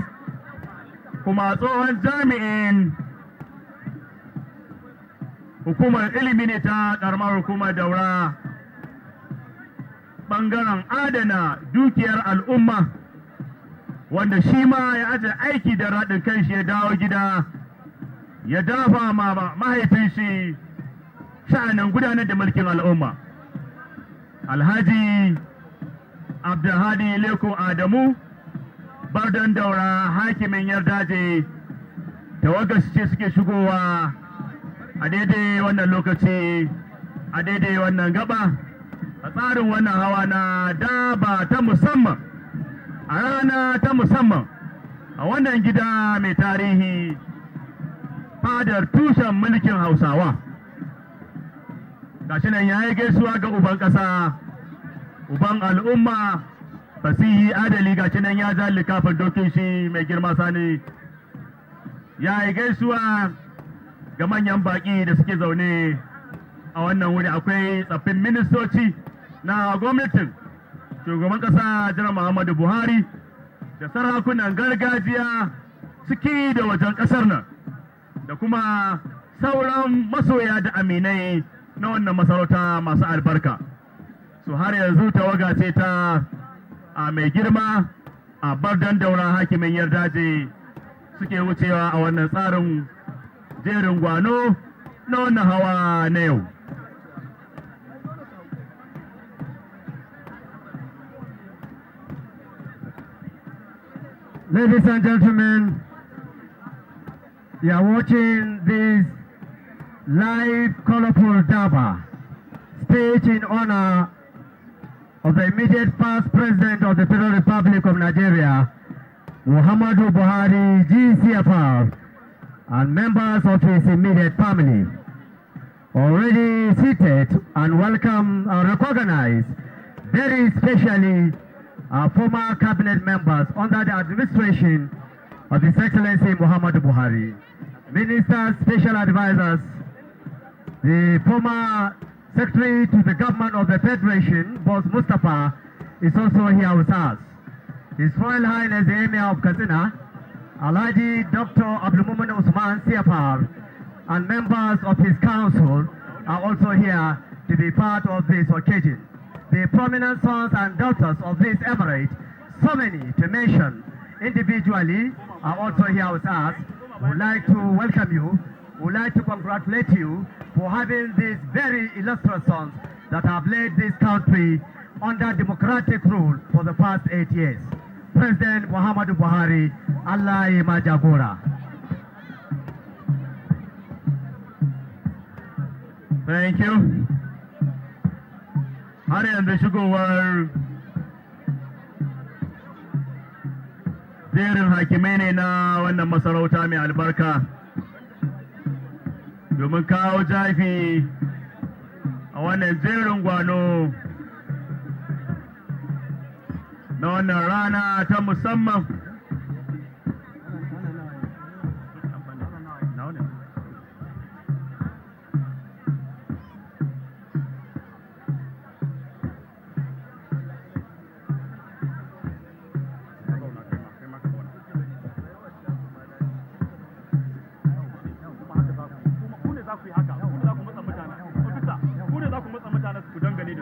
kuma tsohon jami'in hukumar ilimi ne ta karamar hukumar daura bangaren adana dukiyar al'umma, wanda shi ma ya aje aiki da raɗin kan shi ya dawo gida ya dafa ma mahaifin shi sha'anin gudanar da mulkin al'umma. Alhaji Abdulhadi Leko Adamu bardan daura hakimin yardaje tawagar ce suke shigowa a daidai wannan lokaci a daidai wannan gaba a tsarin wannan hawa na daba ta musamman a rana ta musamman a wannan gida mai tarihi fadar tushen mulkin Hausawa. Gashi nan ya yi gaisuwa ga uban ƙasa, uban al'umma, fasihi adali. Gashi nan ya ja likafin dokin shi mai girma Sani, ya yi gaisuwa ga manyan baƙi da suke zaune a wannan wuri. Akwai tsaffin ministoci na gwamnatin shugaban ƙasa Janar Muhammadu Buhari da sarakunan gargajiya ciki da wajen ƙasar nan, da kuma sauran masoya da aminai na wannan masarauta masu albarka. Su har yanzu tawaga ce ta a mai girma a bardan daura hakimin yardaje suke wucewa a wannan tsarin jerin gwano na wannan hawa na yau. Ladies and gentlemen, you are watching this live colorful Daba staged in honor of the immediate past President of the Federal Republic of Nigeria, Muhammadu Buhari, GCFR, and members of his immediate family. Already seated and welcome and recognized very specially our former cabinet members under the administration of His Excellency Muhammadu Buhari, ministers, special advisors, the former secretary to the government of the Federation, Boss Mustafa, is also here with us. His Royal Highness the Emir of Katsina, Alhaji Dr. Abdul Muhammad Usman CFR, and members of his council are also here to be part of this occasion. The prominent sons and daughters of this emirate, so many to mention individually, are also here with us. We would like to welcome you. We would like to congratulate you for having these very illustrious sons that have led this country under democratic rule for the past 8 years. President Muhammadu Buhari, Allah Majagora. Thank you. Har yanzu shigowar jerin hakimai ne na wannan masarauta mai albarka domin kawo jafi a wannan jerin gwano na wannan rana ta musamman.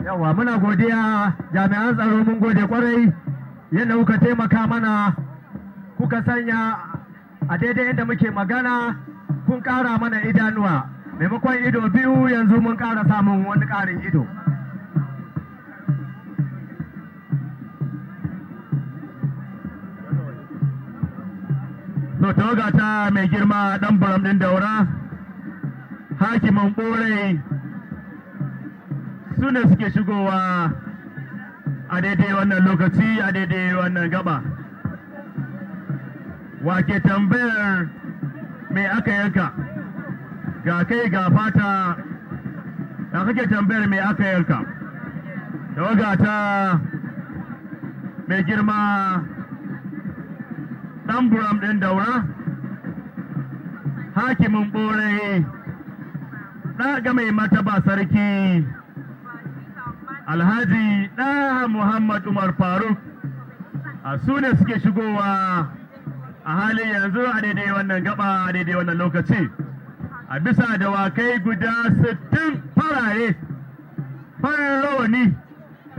Yawa muna godiya jami'an tsaro, mun gode kwarai yadda kuka taimaka mana kuka sanya a daidai inda muke magana kun ƙara mana idanuwa, maimakon ido biyu yanzu mun ƙara samun wani ƙarin ido. To tawaga ta mai girma ɗan buram ɗin daura hakimin ɓorai su ne suke shigowa a daidai wannan lokaci a daidai wannan gaba. Wake tambayar me aka yanka ga kai ga fata da kake tambayar me aka yanka. Tawaga ta mai girma ɗan buram ɗin daura, hakimin ɓorai, ɗaga mai mataba sarki Alhaji ɗaha Muhammad Umar Faruk, a su ne suke shigowa a halin yanzu a daidai wannan gaba a daidai wannan lokaci. A bisa dawakai guda 60 farare, farin rawani,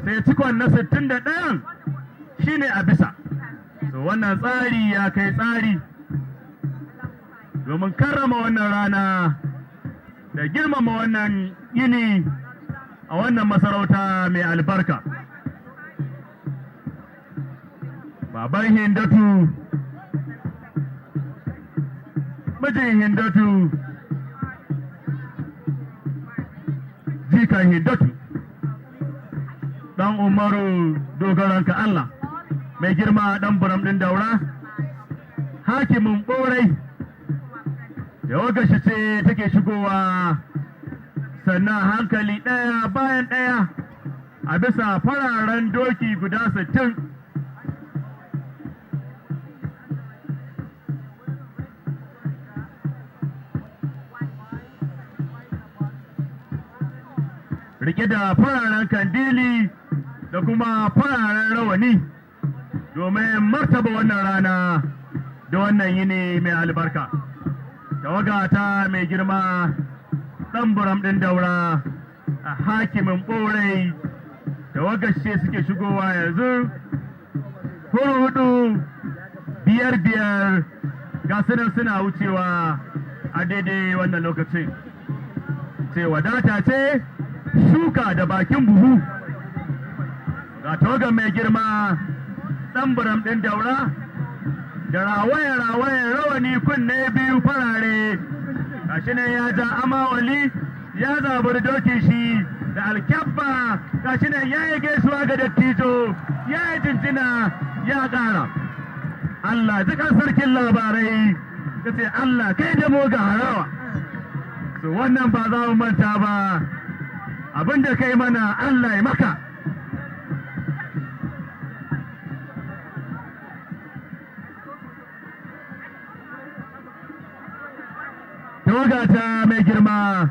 sai cikon na 61 shine a bisa. So wannan tsari ya kai tsari domin karrama wannan rana da girmama wannan yini a wannan masarauta mai albarka. Baban Hindatu, mijin Hindatu, jikan Hindatu, ɗan Umaru dogaranka Allah, mai girma ɗan buram ɗin daura, hakimin ɓorai, da wagashi ce take shigowa sannan hankali ɗaya bayan ɗaya a bisa fararen doki guda 60. Rike da fararen kandili da kuma fararen rawani domin martaba wannan rana da wannan yini mai albarka. Tawaga ta mai girma ɗan buram ɗin daura a hakimin ɓorai tawagar ce suke shigowa yanzu hudu biyar ga sunan suna wucewa a daidai wannan lokacin. Ce wadata ce shuka da bakin buhu ga tawagar mai girma ɗan buram ɗin daura da rawaye-rawaye rawani kunne biyu farare gashi ne ya ja amawali ya zaburi dokin shi da alkyabba gashi ne ya yi gaisuwa ga dattijo ya yi jinjina ya ƙara. Allah jikan sarkin labarai ya ce Allah kai da mu ga harawa. So wannan ba za mu manta ba abinda kai mana Allah ya maka. Tawaga ta mai girma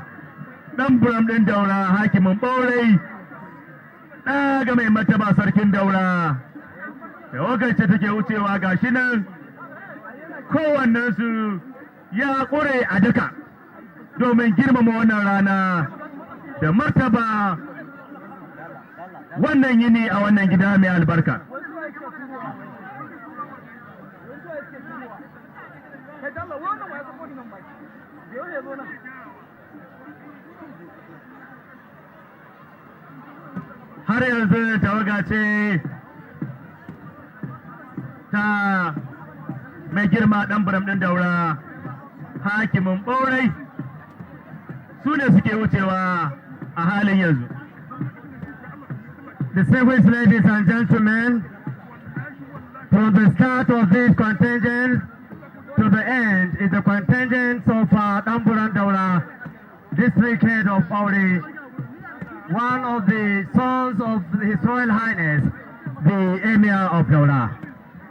ɗan buram ɗin daura hakimin ɓaurai ɗaga mai mataba sarkin daura. Tawagar ce take wucewa ga shi nan kowannensu ya ƙure a duka domin girmama wannan rana da martaba wannan yini a wannan gida mai albarka. Har yanzu tawaga ce ta mai girma ɗan buram ɗin daura hakimin ɓaurai su ne suke wucewa a halin yanzu. Distinguished ladies and gentlemen, from the start of this contingent to the end is the contingent of Damburan Daura, district head of Pauri, one of the sons of His Royal Highness, the Emir of Daura.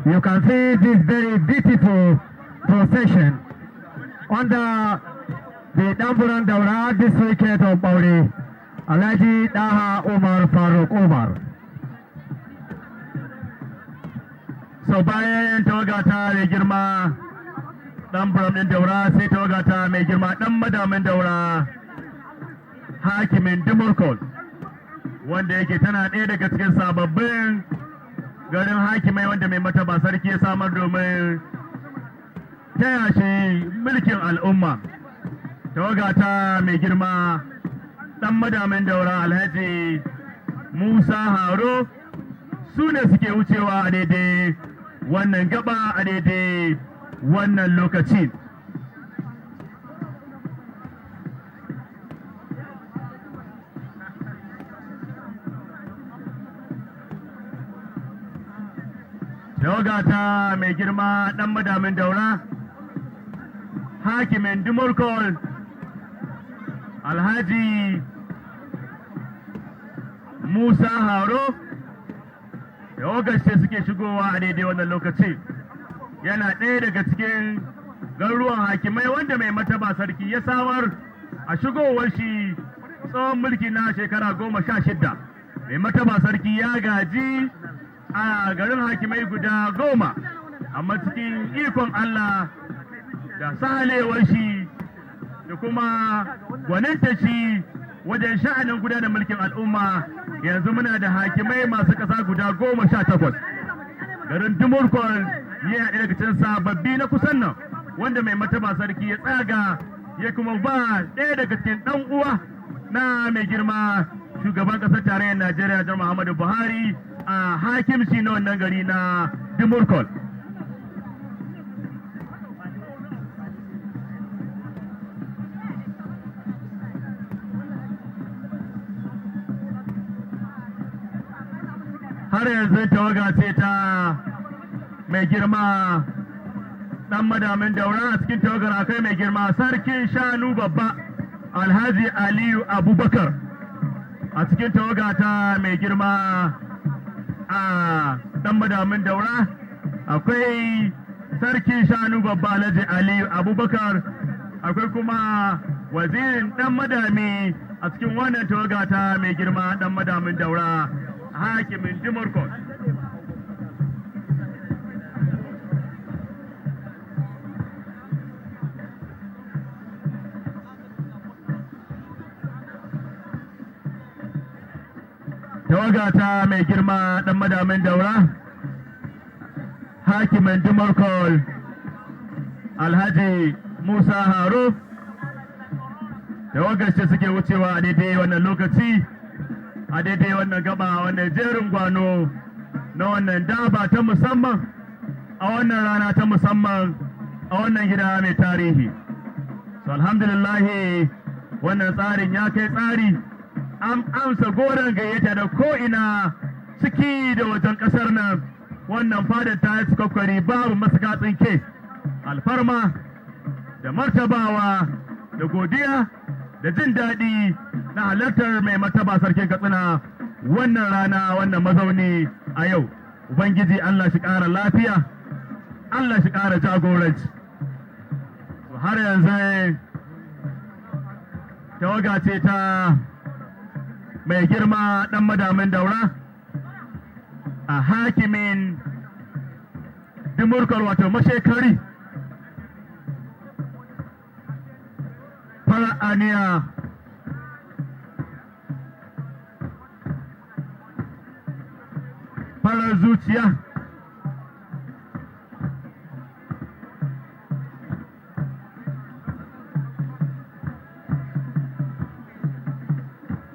You can see this very beautiful procession under the Damburan Daura, district head of Pauri, Alhaji Daha Umar Faruk Umar. So bayan tawaga ta mai girma ɗan buram ɗin daura sai tawaga ta mai girma ɗan madamin daura hakimin Dimurkol, wanda yake tana ɗaya daga cikin sababbin garin hakimai wanda mai mataba sarki ya samar domin taya shi mulkin al'umma. Tawaga ta mai girma ɗan madamin daura Alhaji Musa Haro su ne suke wucewa a daidai wannan gaba a daidai wannan lokaci. Tawaga ta mai girma ɗan madamin daura hakimin Dimurkol Alhaji Musa Haro tawagar ce suke shigowa a daidai wannan lokaci. yana ɗaya daga cikin garuruwan hakimai wanda mai mataba sarki ya samar a shigowar shi tsawon mulki na shekara 16. Mai mataba sarki ya gaji a garin hakimai guda 10, amma cikin ikon Allah da sahalewar shi da kuma gwaninta shi wajen sha'anin gudanar mulkin al'umma, yanzu muna da hakimai masu ƙasa guda 18. Garin Dumurkol ya haɗe daga cikin sababbi na kusan nan wanda mai mataba sarki ya tsaga ya kuma ba ɗaya daga cikin ɗan uwa na mai girma shugaban ƙasar tarayyar Najeriya Jan Muhammadu Buhari a hakimci na wannan gari na Dumurkol. Har yanzu tawaga ce ta mai girma dan madamin Daura. A cikin tawagar akwai mai girma sarkin shanu babba Alhaji Aliyu Abubakar. A cikin tawaga ta mai girma a dan madamin Daura akwai sarkin shanu babba Alhaji Aliyu Abubakar, akwai kuma wazirin dan madami a cikin wannan tawaga ta mai girma dan madamin Daura hakimin Dumurkol. Tawaga ta mai girma dan madamin Daura hakimin Dumurkol Alhaji Musa Haruf. Tawagar ce suke wucewa a daidai wannan lokaci, a daidai wannan gaba, wannan jerin gwano na wannan daba ta musamman a wannan rana ta musamman a wannan gida mai tarihi. So alhamdulillahi wannan tsarin ya kai tsari, an amsa goron gayyata da ko'ina ciki da wajen ƙasar nan. Wannan fadar ta yi kwakwari babu masaka tsinke, alfarma da martabawa da godiya da jin daɗi na halartar mai martaba sarkin Katsina wannan rana, wannan mazauni a yau. Ubangiji Allah shi ƙara lafiya, Allah shi ƙara jagoranci. Har yanzu tawaga ce ta mai girma ɗan madamin Daura a hakimin Dumurkol wato mashekari fara'aniya farar zuciya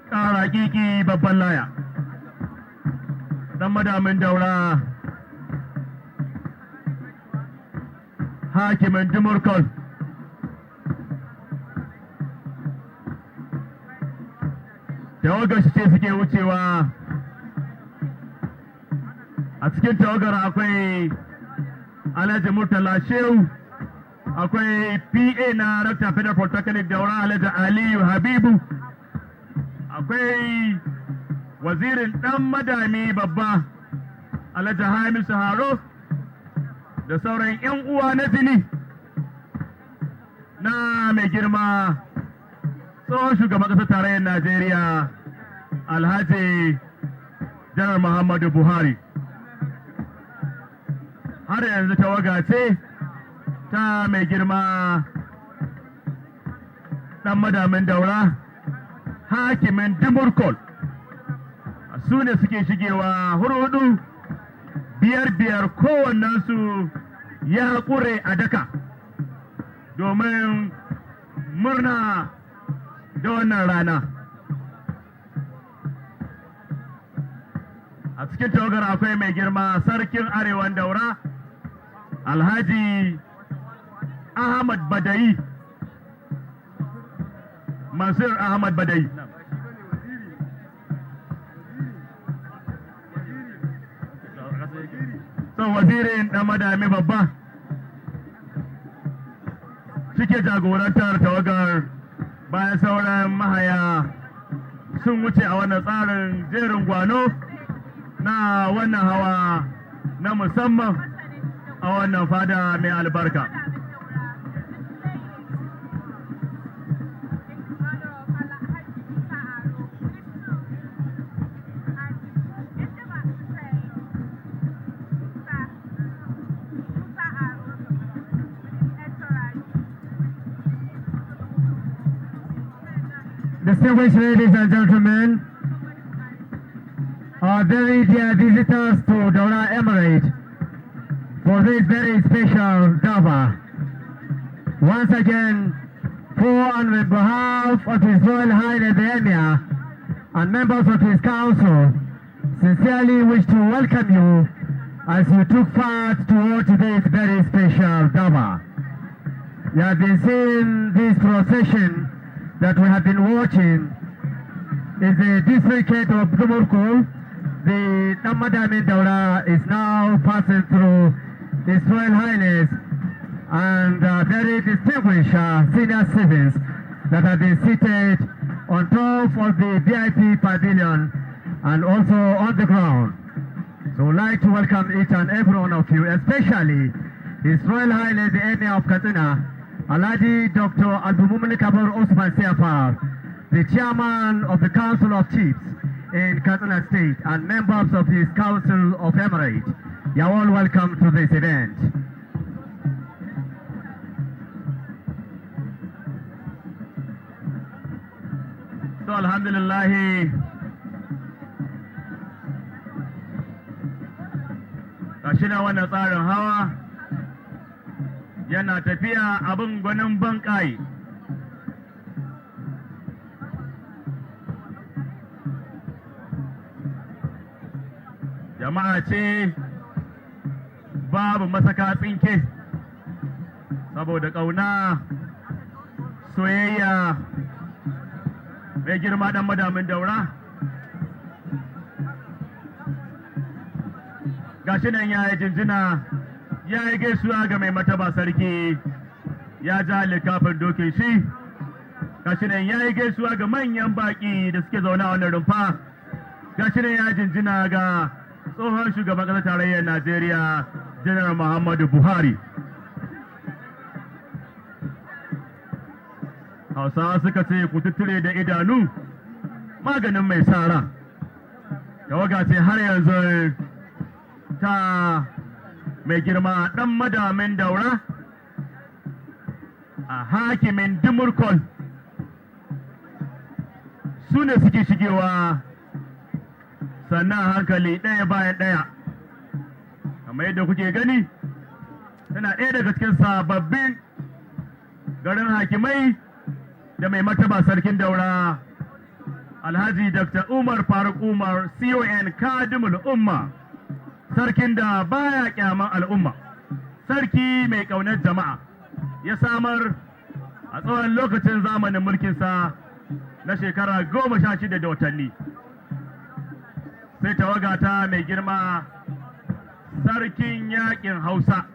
ƙara kiki babban laya ɗan madamin Daura hakimin Dumurkol. Tawagar shi ce suke wucewa. A cikin tawagar akwai Alhaji Murtala Shehu, akwai PA na Rector Federal Polytechnic Daura Alhaji Aliyu Habibu, akwai wazirin ɗan madami babba Alhaji Hamisu Haro da sauran 'yan uwa na jini na mai girma tsohon shugaban ƙasar tarayyar Najeriya Alhaji Janar Muhammadu Buhari. Har yanzu tawaga ce ta mai girma ɗan madamin Daura hakimin Dumurkol. Su ne suke shigewa hudu biyar kowannensu ya ƙure a daka domin murna da wannan rana. A cikin tawagar akwai mai girma sarkin arewan Daura Alhaji Ahmad Badayi, Mansur Ahmad Badayi. Wazirin ɗan madami babba suke jagorantar tawagar bayan sauran mahaya sun wuce a wannan tsarin jerin gwano na wannan hawa na musamman a wannan fada mai albarka. Distinguished ladies and gentlemen, our very dear visitors to Daura Emirate for this very special Daba. Once again, for and on behalf of His Royal Highness the Emir and members of his council, sincerely wish to welcome you as you took part towards this very special Daba. You have been seeing this procession that we have been watching is the district head of Dumurkul. The Namadamin Daura is now passing through His Royal Highness and very distinguished senior citizens that have been seated on top of the VIP pavilion and also on the ground. So I'd like to welcome each and every one of you, especially His Royal Highness the Emir of Katsina, Alhaji Dr. Abdulmumin Kabir Osman Siafar, the Chairman of the Council of Chiefs in Katsina State and members of his Council of Emirate. You are all welcome to this event. So alhamdulillah, gashi na wannan tsarin hawa yana tafiya abin gwanin banƙai. Jama'a ce babu masaka tsinke saboda ƙauna, soyayya mai girma ɗan madamin Daura. Gashi nan ya yi jinjina, ya yi gaisuwa ga mai mataba sarki, ya ja likafin dokin shi. Gashi nan ya yi gaisuwa ga manyan baƙi da suke zaune a wannan rumfa. Gashi nan ya jinjina ga tsohon shugaban ƙasar tarayyar Najeriya, Janar Muhammadu Buhari. Hausawa suka ce ku tutture da idanu maganin mai sara. Tawaga ce har yanzu ta mai girma ɗan madamin Daura a hakimin Dumurkol su ne suke shigewa sannan hankali ɗaya bayan ɗaya. Kamar yadda kuke gani, tana ɗaya daga cikin sababbin garin hakimai da mai martaba sarkin Daura, Alhaji Dr. Umar Faruk Umar, CON Kadimul Umma, sarkin da baya kyaman al'umma, sarki mai ƙaunar jama'a, ya samar a tsawon lokacin zamanin mulkinsa na shekara 16 da watanni. Sai tawaga ta mai girma sarkin yaƙin Hausa.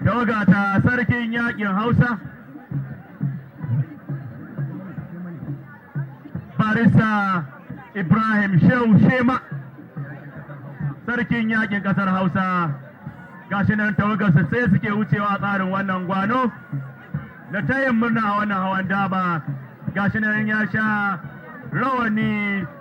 Tawaga ta sarkin yaƙin Hausa, Barista Ibrahim Shehu Shema, sarkin yaƙin ƙasar Hausa. Gashi nan tawagarsa sai suke wucewa a tsarin wannan gwano da tayin murna a wannan hawan daba. Gashi nan ya sha rawani